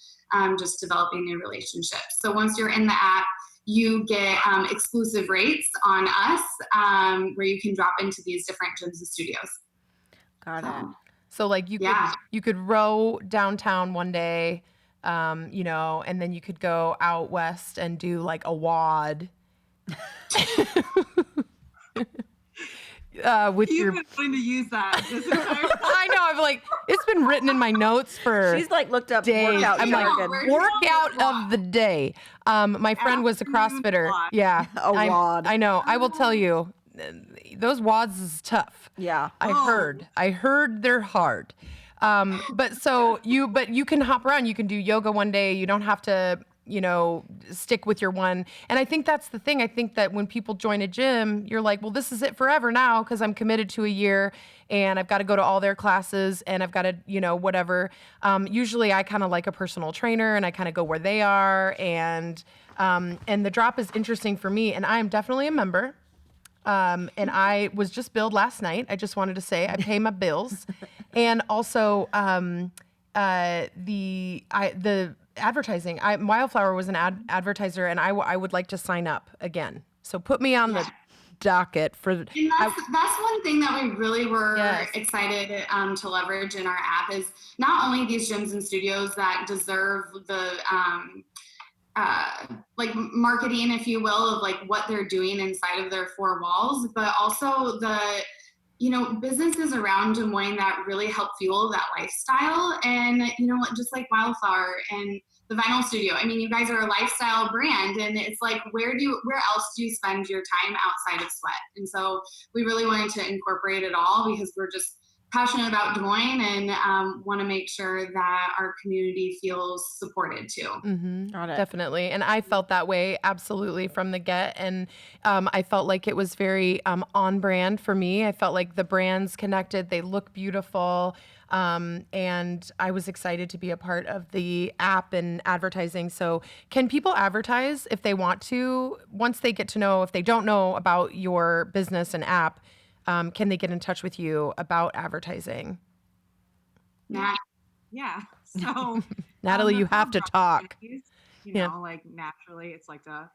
just developing new relationships. So once you're in the app, you get exclusive rates on us, where you can drop into these different gyms and studios. Got it. So like you could row downtown one day, and then you could go out west and do like a WOD. With You've your been wanting to use that this entire time. I know, I've like, it's been written in my notes for She's like looked up days. workout I'm like, jargon. workout of the day. My friend was a CrossFitter. WOD. Yeah. A WOD. I know. I will tell you, those WODs is tough. Yeah. I heard they're hard. But you can hop around. You can do yoga one day. You don't have to, stick with your one. And I think that's the thing. I think that when people join a gym, you're like, well, this is it forever now because I'm committed to a year and I've got to go to all their classes and I've got to, whatever. Usually I kind of like a personal trainer and I kind of go where they are. And the drop is interesting for me. And I am definitely a member. And I was just billed last night. I just wanted to say I pay my bills. And also the advertising. Wildflower was an advertiser, and I would like to sign up again. So put me on the docket for. And that's one thing that we really were excited to leverage in our app is not only these gyms and studios that deserve the like marketing, if you will, of like what they're doing inside of their four walls, but also the businesses around Des Moines that really help fuel that lifestyle. And just like Wildflower and the Vinyl Studio, I mean, you guys are a lifestyle brand, and it's like, where else do you spend your time outside of sweat? And so we really wanted to incorporate it all because we're just passionate about Des Moines and want to make sure that our community feels supported too. Mm-hmm. Definitely. And I felt that way absolutely from the get. And I felt like it was very on brand for me. I felt like the brands connected, they look beautiful. And I was excited to be a part of the app and advertising. So can people advertise if they want to, once they get to know, if they don't know about your business and app, can they get in touch with you about advertising? Yeah. So Natalie, you have to talk. Like naturally it's like a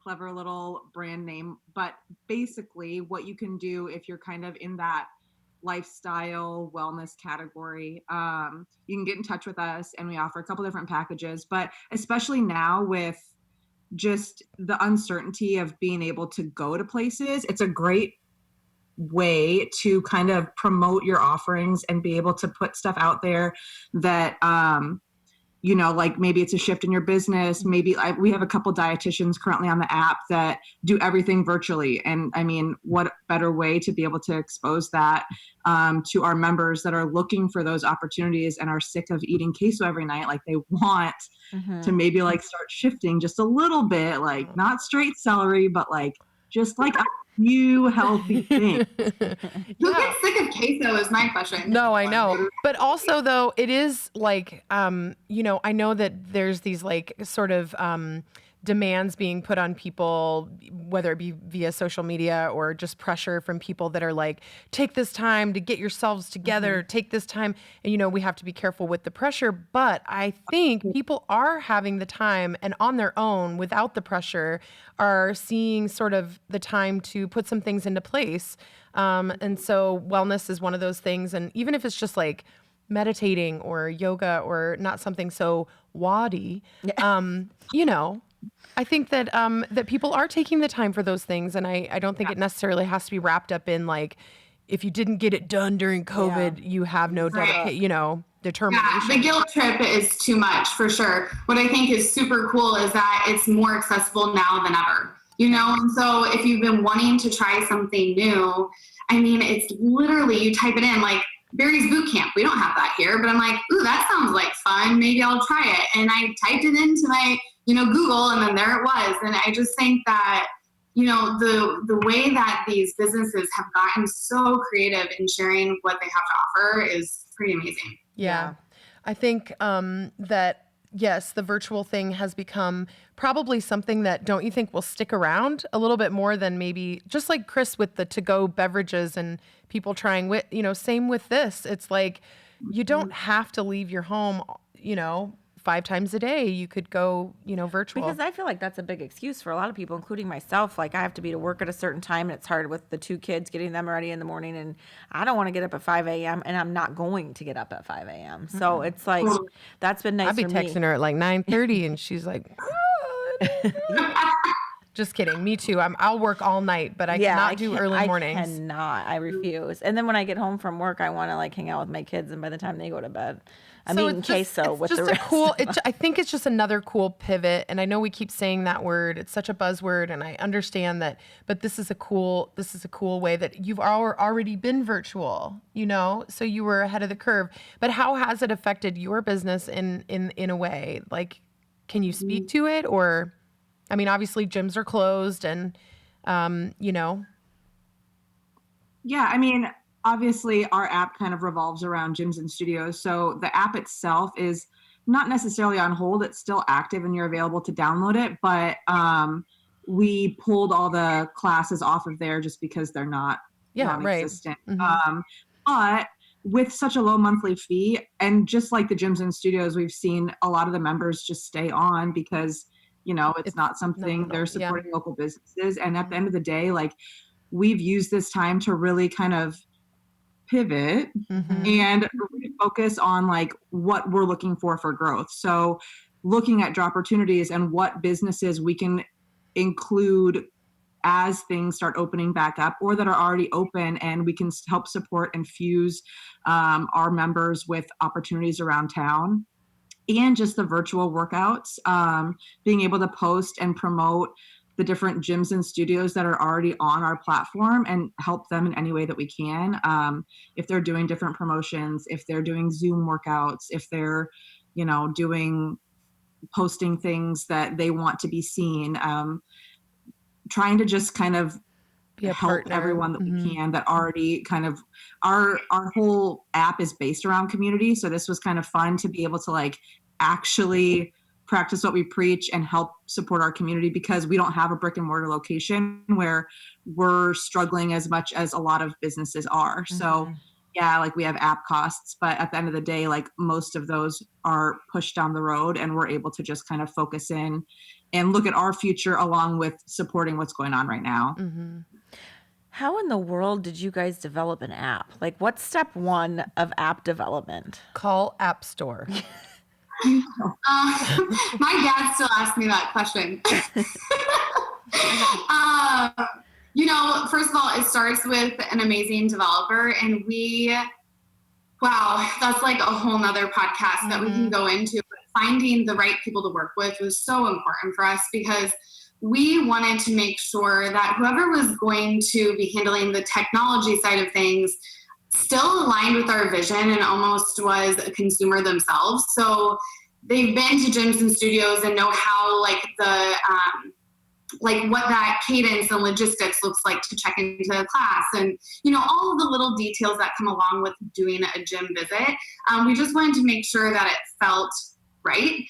clever little brand name, but basically what you can do if you're kind of in that lifestyle wellness category, you can get in touch with us and we offer a couple different packages, but especially now with just the uncertainty of being able to go to places, it's a great way to kind of promote your offerings and be able to put stuff out there that like maybe it's a shift in your business. Maybe we have a couple dietitians currently on the app that do everything virtually. And I mean, what better way to be able to expose that to our members that are looking for those opportunities and are sick of eating queso every night. Like they want to maybe like start shifting just a little bit, like not straight celery, but like just like a few healthy things. Who gets sick of queso is my question. No, I know. But also though, it is like, I know that there's these like sort of demands being put on people, whether it be via social media or just pressure from people that are like, take this time to get yourselves together, take this time. And, you know, we have to be careful with the pressure. But I think people are having the time and on their own without the pressure are seeing sort of the time to put some things into place. And so wellness is one of those things. And even if it's just like meditating or yoga or not something so wadi, you know, I think that that people are taking the time for those things. And I don't think it necessarily has to be wrapped up in like, if you didn't get it done during COVID, you have no you know, determination. Yeah, the guilt trip is too much for sure. What I think is super cool is that it's more accessible now than ever, you know? And so if you've been wanting to try something new, I mean, it's literally, you type it in like Barry's Boot Camp. We don't have that here, but I'm like, ooh, that sounds like fun. Maybe I'll try it. And I typed it into my, you know, Google, and then there it was. And I just think that, you know, the way that these businesses have gotten so creative in sharing what they have to offer is pretty amazing. Yeah. I think that, yes, the virtual thing has become probably something that, don't you think, will stick around a little bit more than maybe, just like Chris with the to-go beverages and people trying with, you know, same with this. It's like, you don't have to leave your home, you know, 5 times a day. You could go, you know, virtual. Because I feel like that's a big excuse for a lot of people, including myself. Like, I have to be to work at a certain time, and it's hard with the 2 kids, getting them ready in the morning, and I don't want to get up at 5 a.m., and I'm not going to get up at 5 a.m. So it's like, that's been nice I'd be for texting me. her at like 9:30, and she's like, just kidding. Me too. I'll work all night, but I cannot do early mornings. I cannot. I refuse. And then when I get home from work, I want to like hang out with my kids, and by the time they go to bed, I'm eating queso with the rest. I think it's just another cool pivot. And I know we keep saying that word. It's such a buzzword, and I understand that. But this is a cool way that you've already been virtual, you know. So you were ahead of the curve. But how has it affected your business in a way? Like, can you speak to it? Or, I mean, obviously gyms are closed, and you know. Yeah, I mean, obviously our app kind of revolves around gyms and studios. So the app itself is not necessarily on hold. It's still active and you're available to download it. But we pulled all the classes off of there just because they're not non-existent. Right. But with such a low monthly fee, and just like the gyms and studios, we've seen a lot of the members just stay on because, you know, it's not something they're supporting local businesses. And at the end of the day, like, we've used this time to really kind of pivot and really focus on like what we're looking for growth. So looking at job opportunities and what businesses we can include as things start opening back up, or that are already open, and we can help support and fuse our members with opportunities around town. And just the virtual workouts, being able to post and promote the different gyms and studios that are already on our platform and help them in any way that we can. If they're doing different promotions, if they're doing Zoom workouts, if they're, you know, posting things that they want to be seen, trying to just kind of help everyone that we can, that already kind of, our whole app is based around community. So this was kind of fun to be able to like actually practice what we preach and help support our community, because we don't have a brick and mortar location where we're struggling as much as a lot of businesses are. So yeah, like we have app costs, but at the end of the day, like most of those are pushed down the road, and we're able to just kind of focus in and look at our future along with supporting what's going on right now. How in the world did you guys develop an app? Like, what's step 1 of app development? Call App Store. My dad still asks me that question. You know, first of all, it starts with an amazing developer, and that's like a whole nother podcast that we can go into. But finding the right people to work with was so important for us, because we wanted to make sure that whoever was going to be handling the technology side of things still aligned with our vision and almost was a consumer themselves. So they've been to gyms and studios and know how like the like what that cadence and logistics looks like to check into a class, and you know, all of the little details that come along with doing a gym visit. We just wanted to make sure that it felt right.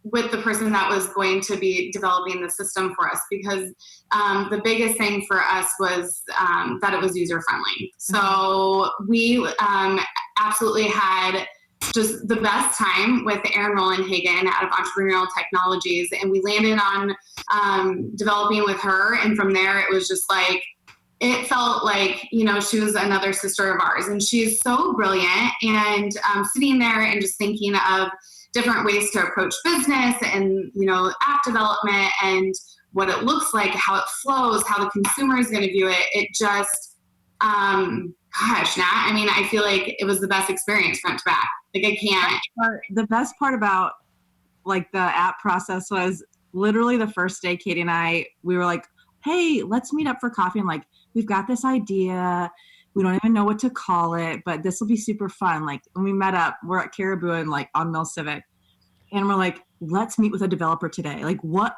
with the person that was going to be developing the system for us, because the biggest thing for us was that it was user friendly. So we absolutely had just the best time with Erin Rollenhagen out of Entrepreneurial Technologies, and we landed on developing with her, and from there it was just like, it felt like, you know, she was another sister of ours, and she's so brilliant. And sitting there and just thinking of different ways to approach business and, you know, app development and what it looks like, how it flows, how the consumer is going to view it. It just, gosh, Nat, I mean, I feel like it was the best experience front to back. Like I can't. The best part about like the app process was literally the first day Katie and I, we were like, hey, let's meet up for coffee. And like, we've got this idea. We don't even know what to call it, but this will be super fun. Like when we met up, we're at Caribou and like on Mill Civic. And we're like, let's meet with a developer today. Like what?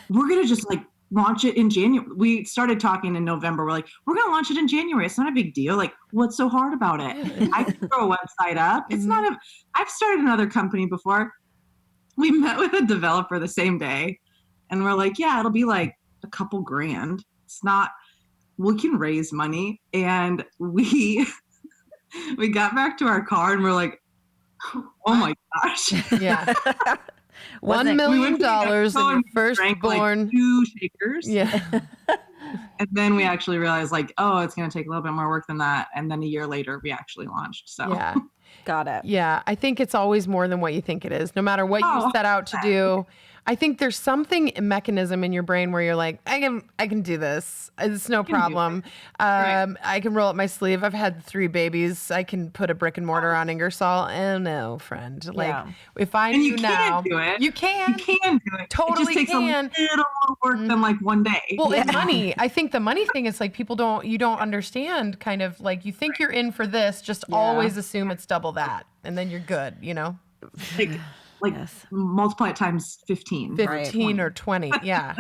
We're going to just like launch it in January. We started talking in November. We're like, we're going to launch it in January. It's not a big deal. Like what's so hard about it? I can throw a website up. It's not I've started another company before. We met with a developer the same day and we're like, yeah, it'll be like a couple grand. It's not, we can raise money. And we got back to our car and we're like, oh my gosh. Yeah. $1 million and your firstborn. Like 2 shakers. Yeah. And then we actually realized like, oh, it's going to take a little bit more work than that. And then a year later we actually launched. So yeah. Got it. Yeah. I think it's always more than what you think it is. No matter what you set out to do. I think there's something mechanism in your brain where you're like, I can do this. It's no problem. I can roll up my sleeve. I've had 3 babies. I can put a brick and mortar on Ingersoll. Oh no, friend. Like if I knew now, do it. You can. You can do it. Totally it just takes can. a little more work than like one day. Well, and money. I think the money thing is like you don't understand kind of like you think you're in for this, just always assume it's double that. And then you're good, you know? Like multiply it times 15. 15 or 20. Yeah.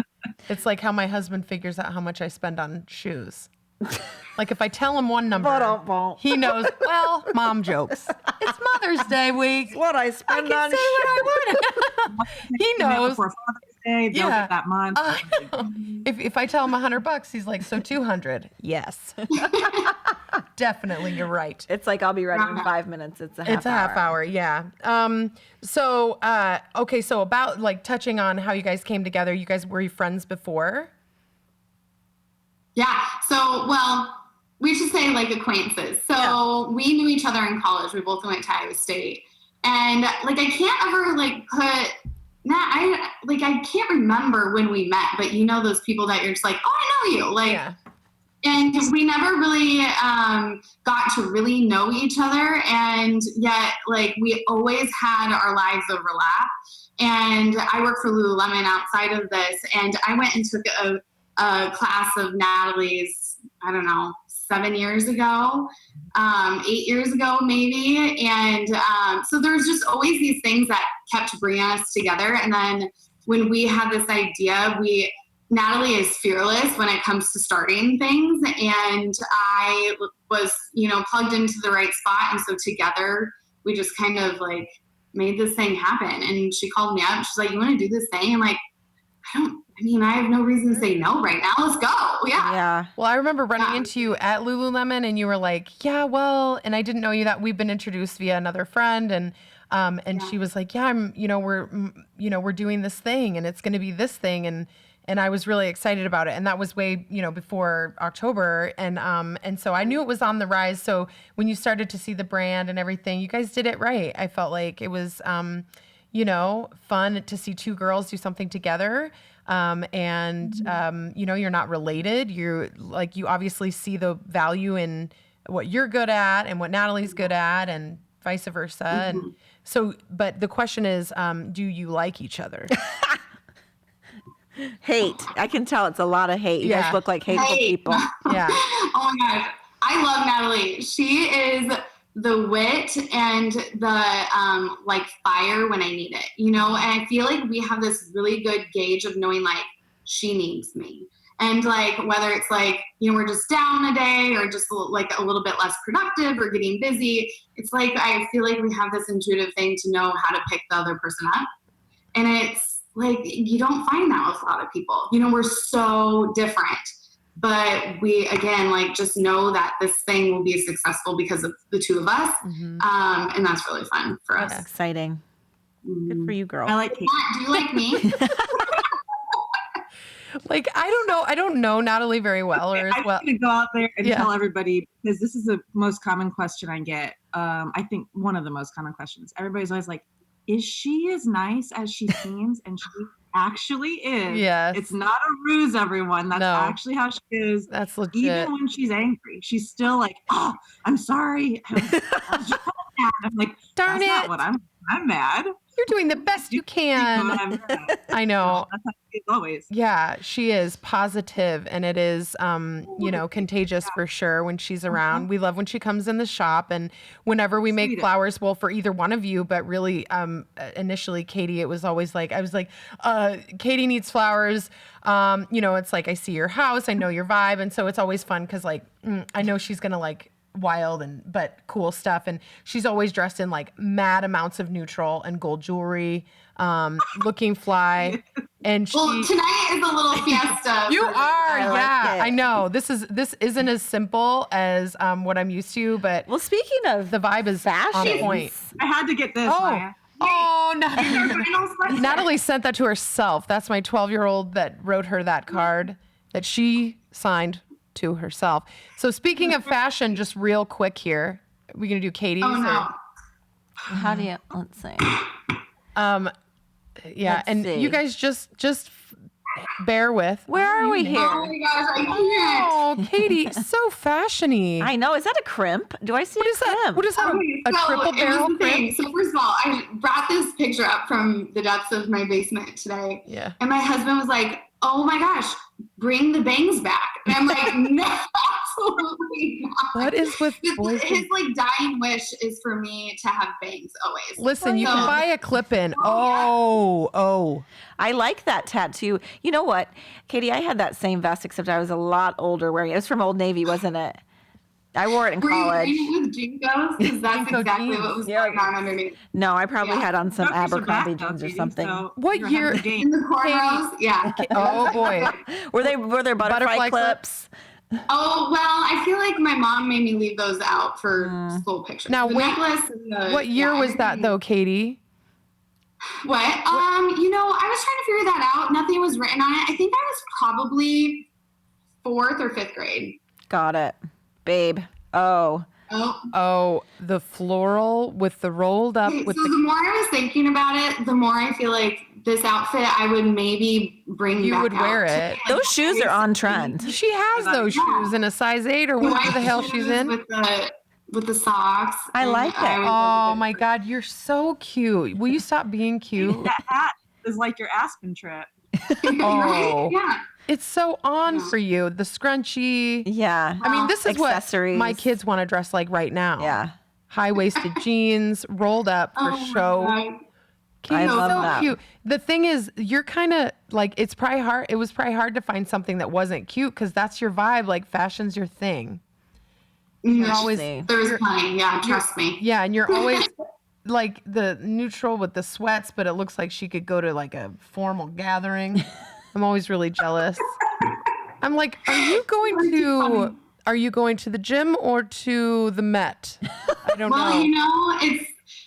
It's like how my husband figures out how much I spend on shoes. Like if I tell him one number, he knows, well, mom jokes. It's Mother's Day week. What I spend I on can say what I want. He knows. For Father's Day, they'll get that month. If I tell him $100, he's like, so 200. Yes. Definitely, you're right. It's like I'll be ready in 5 minutes. It's a half hour. Yeah. So about like touching on how you guys came together. You guys were you friends before? Yeah. So, well, we should say like acquaintances. So we knew each other in college. We both went to Iowa State, and like I can't ever like put. I can't remember when we met, but you know those people that you're just like, oh, I know you, like. Yeah. And we never really got to really know each other. And yet, like, we always had our lives overlap. And I work for Lululemon outside of this. And I went and took a class of Natalie's, I don't know, 7 years ago, 8 years ago, maybe. And so there was just always these things that kept bringing us together. And then when we had this idea, Natalie is fearless when it comes to starting things, and I was, plugged into the right spot. And so together we just kind of like made this thing happen. And she called me up. She's like, you want to do this thing? I'm like, I have no reason to say no right now. Let's go. Yeah. Well, I remember running into you at Lululemon and you were like, yeah, well, and I didn't know you that we've been introduced via another friend. And she was like, yeah, we're doing this thing and it's going to be this thing. And I was really excited about it. And that was way, before October. And so I knew it was on the rise. So when you started to see the brand and everything, you guys did it right. I felt like it was, fun to see 2 girls do something together. You're not related. You obviously see the value in what you're good at and what Natalie's good at and vice versa. And so, but the question is, do you like each other? Hate. I can tell it's a lot of hate. You guys look like hateful people. Yeah. Oh my gosh. I love Natalie. She is the wit and the fire when I need it, and I feel like we have this really good gauge of knowing like she needs me. And like, whether it's like, we're just down a day or just like a little bit less productive or getting busy, it's like, I feel like we have this intuitive thing to know how to pick the other person up. And it's like, you don't find that with a lot of people. You know, we're so different. But we, again, like, just know that this thing will be successful because of the two of us. And that's really fun for us. Exciting. Good for you, girl. I like Katie. Do you like me? Like, I don't know Natalie very well. Or I'm well. going to go out there and tell everybody, because this is the most common question I get. I think one of the most common questions. Everybody's always like, is she as nice as she seems? And she actually is. Yes. It's not a ruse, everyone. That's actually how she is. That's legit. Even when she's angry, she's still like, oh, I'm sorry. I was just mad. I'm like, darn that's it. not what I'm mad. You're doing the best you can. I know. That's how she is always. Yeah, she is positive, and it is, you know, contagious for sure when she's around. We love when she comes in the shop, and whenever we make flowers, well, for either one of you, but really, initially, Katie, it was always like, I was like, Katie needs flowers. You know, it's like, I see your house, I know your vibe, and so it's always fun because, like, I know she's gonna like wild but cool stuff, and she's always dressed in like mad amounts of neutral and gold jewelry, looking fly. And well, tonight is a little fiesta. You are, I know. This isn't as simple as what I'm used to, but well, speaking of the vibe is fashion, on point. I had to get this. Maya. Natalie sent that to herself. That's my 12-year-old that wrote her that card that she signed to herself. So speaking of fashion, just real quick here, are we gonna do Katie's? Oh, no. How do you? Let's see. Yeah, Let's and see. you guys just bear with. Where are we here? Oh my gosh, I can't. Oh, Katie, so fashiony. I know. Is that a crimp? Do I see What is that? What is that? A triple barrel crimp? So first of all, I brought this picture up from the depths of my basement today. Yeah. And my husband was like, oh my gosh, bring the bangs back. And I'm like, no, absolutely not. What is with boys? His like dying wish is for me to have bangs always. Listen, you can buy a clip-in. I like that tattoo. You know what, Katie? I had that same vest, except I was a lot older wearing it. It was from Old Navy, wasn't it? I wore it in college. Were you with Jinkos? Because that's exactly what was going on underneath. No, I probably had on some Abercrombie jeans or something. So What year? In the cornrows? Yeah. Oh boy. Were there butterfly clips? Oh, well, I feel like my mom made me leave those out for school pictures. Now, the necklace and the, what year was that though, Katie? What? You know, I was trying to figure that out. Nothing was written on it. I think I was probably 4th or 5th grade. Got it, babe. Oh, the floral with the rolled up. Okay, with so the more I was thinking about it, the more I feel like this outfit I would maybe bring you back would out wear to, it. like, those shoes are on trend. She has those shoes in a size 8 or whatever the hell she's in. With the socks. I like it. Oh my God, you're so cute. Will you stop being cute? That hat is like your Aspen trip. Oh, Yeah. it's so on for you. The scrunchie. Yeah. I mean, this is what Accessories. my kids want to dress like right now. Yeah. High-waisted jeans, rolled up for Oh my show. God. I Katie's love so that. cute. The thing is, you're kind of like, it was probably hard to find something that wasn't cute because that's your vibe. Like, fashion's your thing. You're always, There's plenty. Yeah, trust me. yeah, and you're always like the neutral with the sweats, but it looks like she could go to like a formal gathering. I'm always really jealous. I'm like, are you going to the gym or to the Met? I don't Well, know. you know,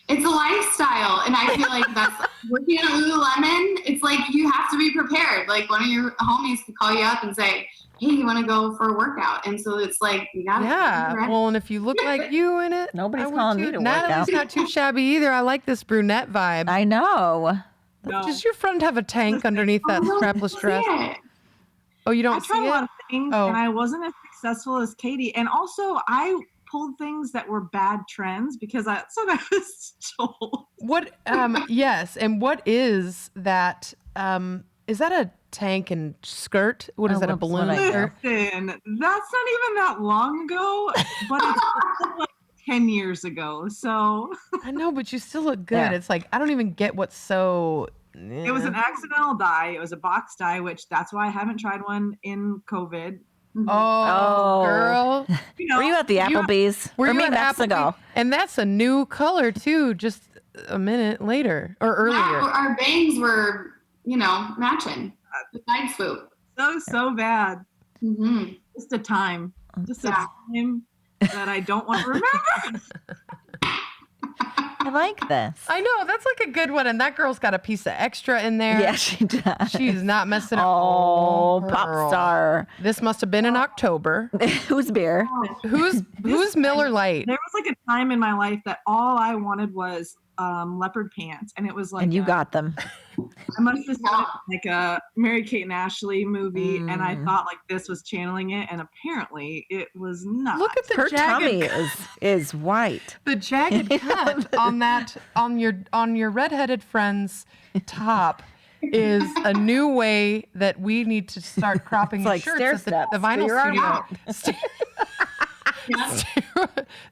it's a lifestyle, and I feel like that's working at Lululemon. It's like you have to be prepared. Like one of your homies could call you up and say, "Hey, you want to go for a workout?" And so it's like you got to. Yeah. Well, and if you look like you in it, Nobody's I would calling too. me to work Natalie's out. not too shabby either. I like this brunette vibe. I know. No. Does your friend have a tank underneath that strapless dress? Yeah. Oh, you I don't tried see a lot it? of things Oh. and I wasn't as successful as Katie. And also I pulled things that were bad trends because that's what I was told. What? Yes. And what is that? Is that a tank and skirt? What is Oh, that? A that's balloon what I know. skirt? Listen, that's not even that long ago, but it's like 10 years ago. So I know, but you still look good. Yeah. It's like I don't even get what's so. it was an accidental dye. It was a box dye, which that's why I haven't tried one in COVID. Oh, girl. You know, Were you at the Applebee's? Were or you me at Mexico? Applebee's? And that's a new color too. Just a minute later or earlier. Our bangs were, matching. The side swoop. So bad. Mm-hmm. Just a time that I don't want to remember. I like this. I know, that's like a good one. And that girl's got a piece of extra in there. Yeah, she does. She's not messing up. Oh, pop girl. star. This must have been in October. Who's beer? Who's Miller Lite? There was like a time in my life that all I wanted was leopard pants, and it was like And you got them. I must have seen like a Mary-Kate and Ashley movie, and I thought like this was channeling it, and apparently it was not. Look at the Her jagged tummy is white. the jagged cut on your redheaded friend's top is a new way that we need to start cropping It's like shirts stair at the steps vinyl for your studio.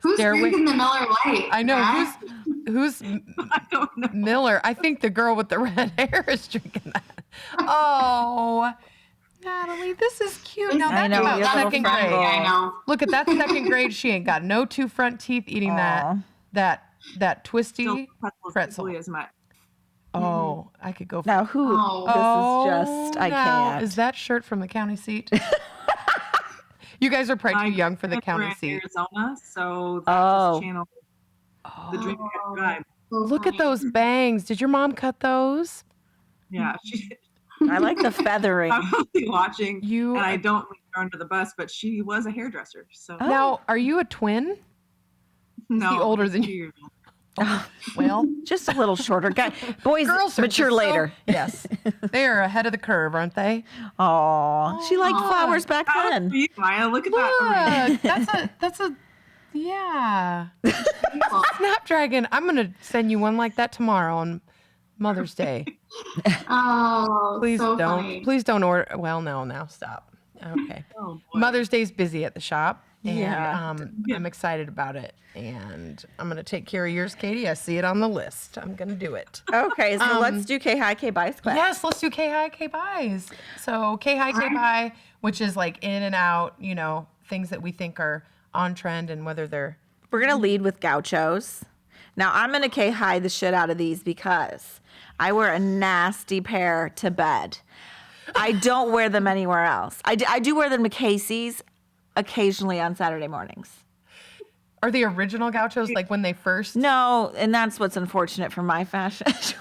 Who's Stairway. drinking the Miller Lite? I know Matt? who's I don't know. Miller. I think the girl with the red hair is drinking that. Oh, Natalie, this is cute. Now I that's know, about your little second friend. grade. I know. Look at that second grade. She ain't got no two front teeth eating Aw. that twisty Still pretzels pretzel. equally as much. Oh, I could go for Now who? Oh. This is just, I now, can't. Is that shirt from the county seat? You guys are probably too young for the My county parents were in seat. Arizona, so that Oh. just channeled the drink vibe. So Look at funny. those bangs. Did your mom cut those? Yeah, she I like the feathering. I'm mostly watching, You and I don't leave her under the bus, but she was a hairdresser, so Oh. now, are you a twin? no. older than she's you? 2 years old. Well, Just a little shorter guy. Boys girls are mature just so- later. Yes, they are ahead of the curve, aren't they? Oh, she liked flowers back That was then. for you, Maya. Look at that. Look, that's a yeah. Snapdragon. I'm gonna send you one like that tomorrow on Mother's Day. Oh, Please so don't. funny. Please don't order. Well, no, now stop. Okay. Oh, boy. Mother's Day's busy at the shop, and Yeah. I'm excited about it. And I'm gonna take care of yours, Katie. I see it on the list. I'm gonna do it. Okay, so let's do K High K Bias class. Yes, let's do K High K Buys. So K High K Buy, which is like in and out, things that we think are on trend and whether they're We're gonna lead with gauchos. Now I'm gonna K High the shit out of these because I wear a nasty pair to bed. I don't wear them anywhere else. I do wear them to Casey's occasionally on Saturday mornings. are the original gauchos like when they first No, and that's what's unfortunate for my fashion choice.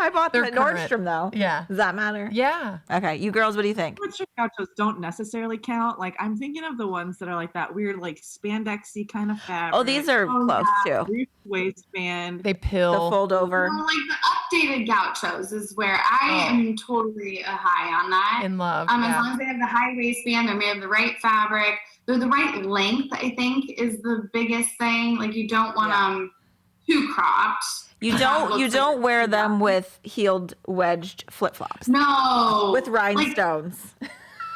I bought them They're at current. Nordstrom though. Yeah. Does that matter? Yeah. Okay, you girls, what do you think? Nordstrom gauchos don't necessarily count. Like I'm thinking of the ones that are like that weird, like spandexy kind of fabric. Oh, these are close too. Loose waistband. They The pill. fold over. Well, like the updated gauchos is where I am totally a high on that. In love. As Yeah. long as they have the high waistband, they're made of the right fabric, they're the right length, I think is the biggest thing. Like you don't want them too cropped. You That don't looks like- wear them with heeled wedged flip flops. No. With Like, rhinestones.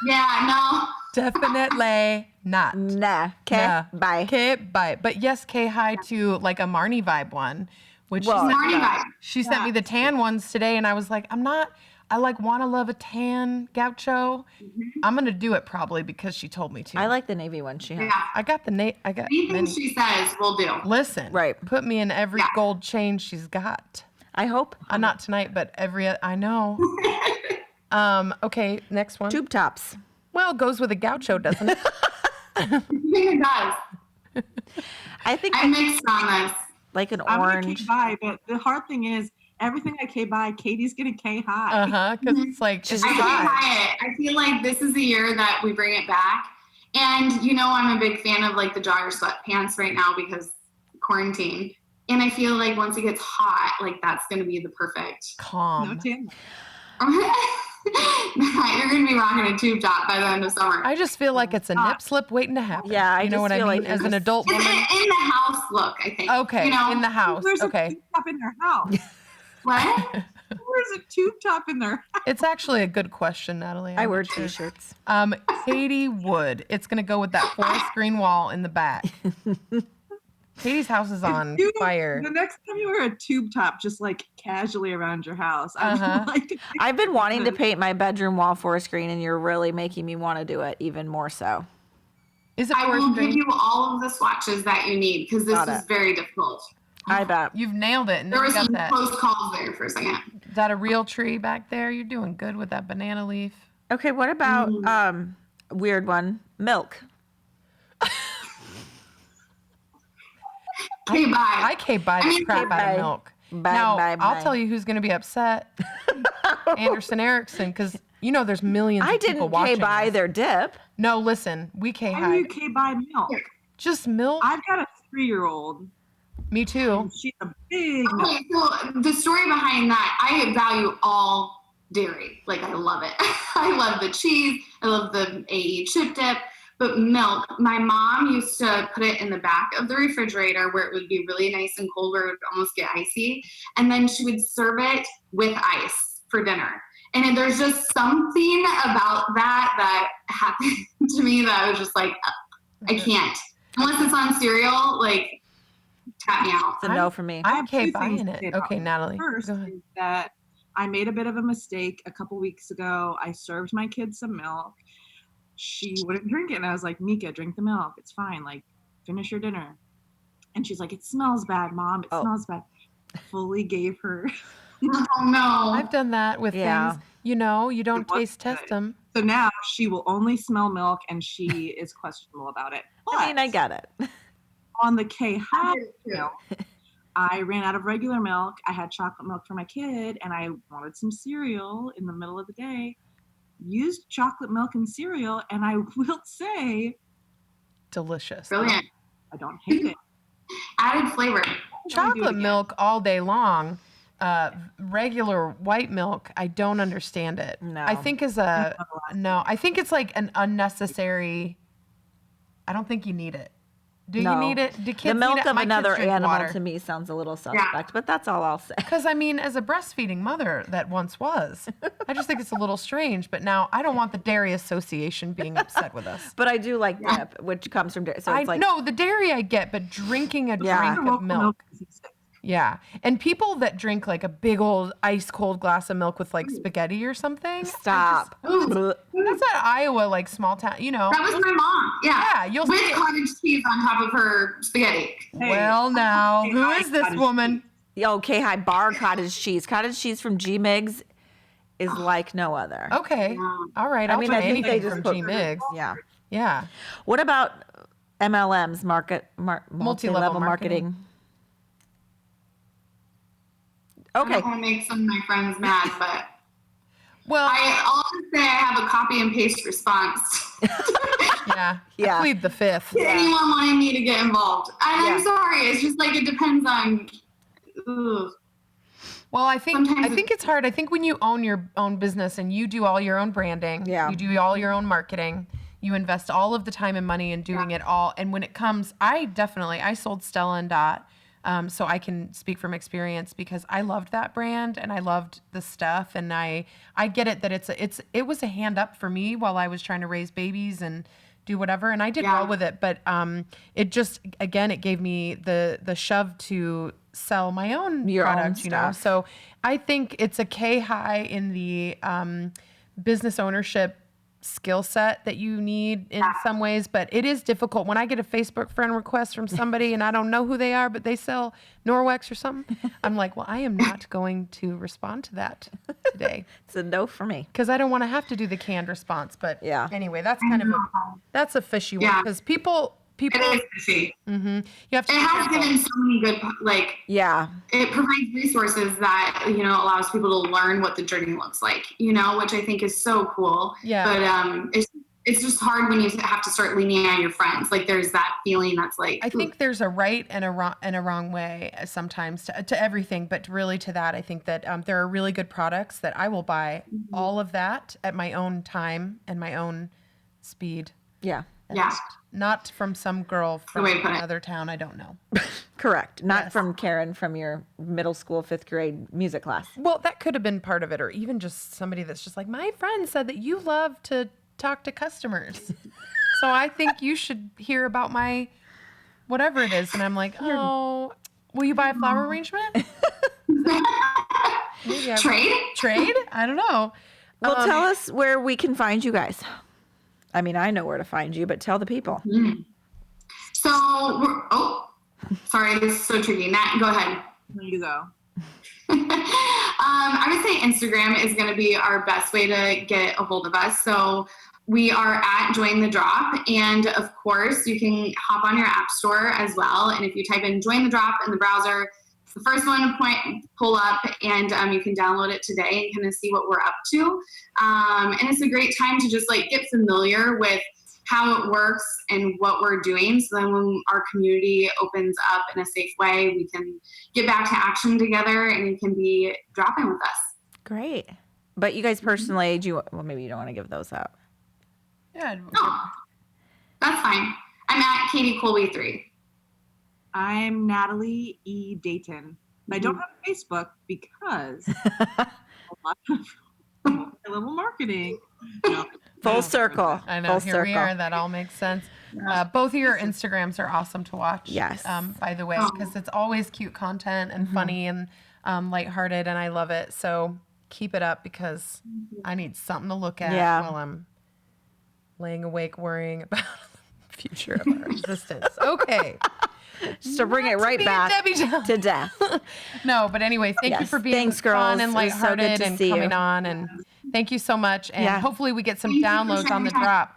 yeah, no. Definitely not. Nah. Okay. Nah. Bye. Okay, bye. But yes, K High to like a Marnie vibe one, which Well, Marnie vibe. she sent me the tan ones today, and I was like, I like want to love a tan gaucho. I'm gonna do it probably because she told me to. I like the navy one she has. Yeah. I got I got Anything many. she says, we'll do. Listen, Right. Put me in every Yeah. gold chain she's got. I hope. Not tonight, but I know. Okay, next one. Tube tops. Well, it goes with a gaucho, doesn't it? I think it does. I think I'm mixed on this. like an I'm gonna orange. K buy, but the hard thing is everything I K buy, Katie's gonna K high. Because it's like it's I can't five. buy it. I feel like this is the year that we bring it back. And I'm a big fan of like the jogger sweatpants right now because quarantine. And I feel like once it gets hot, like that's going to be the perfect. No Calm. tan. You're going to be rocking a tube top by the end of summer. I just feel like it's a nip slip waiting to happen. Yeah, I you know just what I feel mean. like As it's an just- adult It's woman. in the house look, I think. Okay, in the house. There's Okay, a tube top in their house. What? There's a tube top in their house. it's actually a good question, Natalie. I I'm wear not sure. t-shirts. Katie Wood. It's gonna go with that forest green wall in the back. Katie's house is on You- fire. The next time you wear a tube top, just like casually around your house, Uh-huh. I'd like to I've been wanting to paint my bedroom wall forest green, and you're really making me want to do it even more so. Is it I forest will give green? you all of the swatches that you need because this Got is it. very difficult. I bet. You've nailed it. And There then were you got some that. close calls there for a second. Is that a real tree back there? You're doing good with that banana leaf. Okay, what about weird one, milk? Okay, bye. I can't buy the crap out of milk. Now, I'll tell you who's going to be upset. Anderson Erickson, because there's millions of people watching. I didn't buy their dip. No, listen, we can't How do you buy milk? Just milk? I've got a 3-year-old. Me too. She's a big milk. Okay, so the story behind that, I value all dairy. Like, I love it. I love the cheese. I love the AE chip dip. But milk, my mom used to put it in the back of the refrigerator where it would be really nice and cold, where it would almost get icy. And then she would serve it with ice for dinner. And there's just something about that happened to me that I was just like, I can't. Unless it's on cereal, like, tap me out. It's a no for me. I'm okay buying it. Okay, Natalie. First is that I made a bit of a mistake a couple weeks ago. I served my kids some milk. She wouldn't drink it. And I was like, Mika, drink the milk. It's fine. Like, finish your dinner. And she's like, it smells bad, Mom. It smells bad. Fully gave her. Oh, no. I've done that with things. You don't taste test them. So now she will only smell milk, and she is questionable about it. But I mean, I get it. On the K-High milk, I ran out of regular milk. I had chocolate milk for my kid, and I wanted some cereal in the middle of the day. Used chocolate milk and cereal, and I will say, delicious. Brilliant. I don't hate it. Added flavor. Chocolate milk all day long. Regular white milk, I don't understand it. No. I think I think it's like an unnecessary. I don't think you need it. Do you need it? Do kids the milk need it? of My kids another drink animal water. to me sounds a little suspect, but that's all I'll say. Because I mean, as a breastfeeding mother that once was, I just think it's a little strange. But now I don't want the Dairy Association being upset with us. But I do like dip, which comes from dairy. So it's like, no, the dairy I get, but drinking a drink of milk. Yeah. And people that drink like a big old ice cold glass of milk with like spaghetti or something. Stop. That's at Iowa, like small town, That was my mom. Yeah. Yeah, you'll with see it. cottage cheese on top of her spaghetti. Well, now, who is this woman? Yo, K-High bar cottage cheese. Cottage cheese from G-Migs is like no other. Okay. All right. I'll try anything from G-Migs. Yeah. Yeah. What about MLMs, multi-level marketing? Okay. I don't want to make some of my friends mad, but Well, I'll just say I have a copy and paste response. yeah. Yeah. I plead the fifth. Anyone wanting me to get involved. And I'm sorry. It's just like it depends on. Ugh. Well, I think it's hard. I think when you own your own business and you do all your own branding, you do all your own marketing, you invest all of the time and money in doing it all. And when it comes, I sold Stella and Dot. So I can speak from experience because I loved that brand and I loved the stuff, and I get it that it was a hand up for me while I was trying to raise babies and do whatever, and I did well with it, but it just it gave me the shove to sell my own products, you know. So I think it's a K-high in the business ownership skill set that you need in some ways, but it is difficult when I get a Facebook friend request from somebody and I don't know who they are, but they sell Norwex or something. I'm like, well, I am not going to respond to that today. It's a no for me because I don't want to have to do the canned response. But anyway, that's kind of a fishy one because people. It is fishy. Mm-hmm. You have to. It has given so many good It provides resources that allows people to learn what the journey looks like. Which I think is so cool. Yeah. But it's just hard when you have to start leaning on your friends. Like there's that feeling that's like. I think there's a right and a wrong way sometimes to everything, but really to that, I think that there are really good products that I will buy all of that at my own time and my own speed. Yeah. Not from some girl from another town I don't know. Correct. Not from Karen from your middle school 5th grade music class. Well, that could have been part of it, or even just somebody that's just like, my friend said that you love to talk to customers. So I think you should hear about my whatever it is. And I'm like, oh, will you buy a flower arrangement? Trade? I don't know. Well, tell us where we can find you guys. I mean, I know where to find you, but tell the people. So Sorry, this is so tricky. Nat, go ahead. There you go. I would say Instagram is going to be our best way to get a hold of us. So we are at Join the Drop. And of course, you can hop on your app store as well. And if you type in Join the Drop in the browser, it's the first one to pull up, and you can download it today and kind of see what we're up to. And it's a great time to just like get familiar with how it works and what we're doing. So then when our community opens up in a safe way, we can get back to action together and you can be dropping with us. Great. But you guys personally, maybe you don't want to give those out. Yeah. No, that's fine. I'm at Katie Colby 3. I'm Natalie E. Dayton. I don't have a Facebook because a lot of little marketing. No. Full circle. I know. Full Here circle. we are. That all makes sense. Both of your Instagrams are awesome to watch. Yes. By the way, because it's always cute content and funny and lighthearted, and I love it. So keep it up because I need something to look at while I'm laying awake worrying about the future of our existence. Okay. Just to bring it right back to death. No, but anyway, thank you for being fun and lighthearted and coming on. And thank you so much. And hopefully we get some downloads on the drop.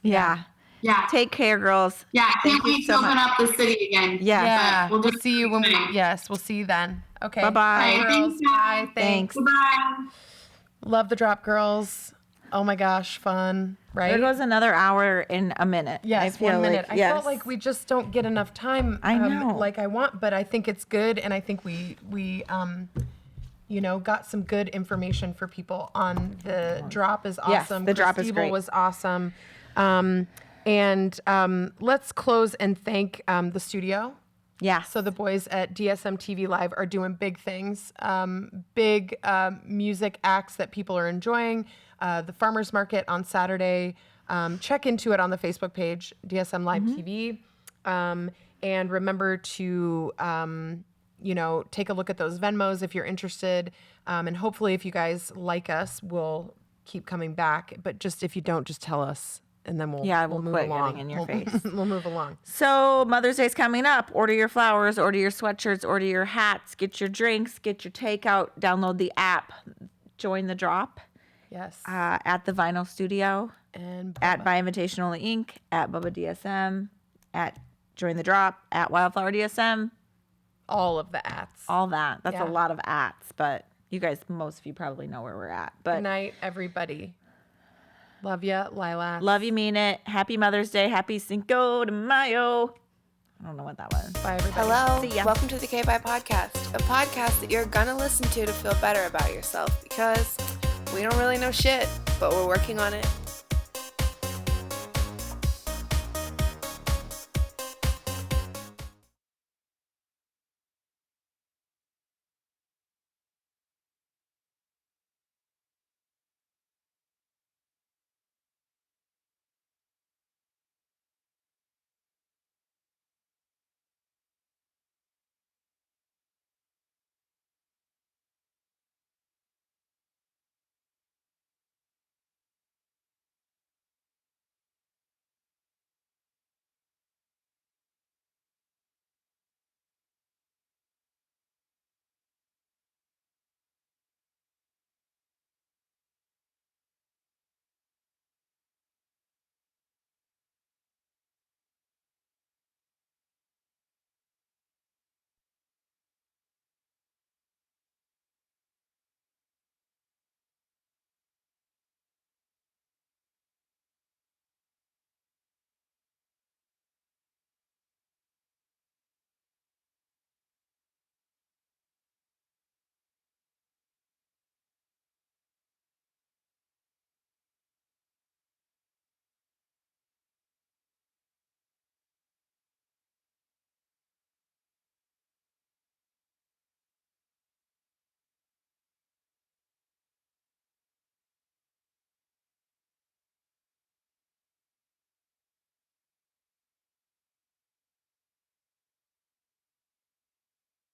Yeah. Yeah. Take care, girls. Yeah. Can't wait to open up the city again. Yeah. We'll see you when we'll see you then. Okay. Bye-bye. Bye. Girls. Bye. Thanks. Goodbye. Love the drop, girls. Oh my gosh, fun, right? There goes another hour in a minute. Yes, I feel 1 minute. Like, I felt like we just don't get enough time. I know. Like I want, but I think it's good, and I think we got some good information for people on the drop. Is awesome. Yes, the drop is great. Was awesome. And let's close and thank the studio. Yeah. So the boys at Dsmtv Live are doing big things, big music acts that people are enjoying. The farmers market on Saturday. Check into it on the Facebook page, DSM Live TV. And remember to, take a look at those Venmos if you're interested. And hopefully if you guys like us, we'll keep coming back. But just if you don't, just tell us. And then we'll move quit along. getting in your face. We'll move along. So Mother's Day's coming up. Order your flowers, order your sweatshirts, order your hats, get your drinks, get your takeout, download the app, join the drop. Yes. At the Vinyl Studio, And at By Invitation Only Inc., at Bubba DSM, at Join the Drop, at Wildflower DSM. all of the ats. All that. That's Yeah. a lot of ats, but you guys, most of you probably know where we're at. But Good night, everybody. Love ya, Lila. love you, mean it. Happy Mother's Day. Happy Cinco de Mayo. I don't know what that was. Bye, everybody. Hello, See ya. welcome to the K-Bye Podcast, a podcast that you're gonna listen to feel better about yourself because we don't really know shit, but we're working on it.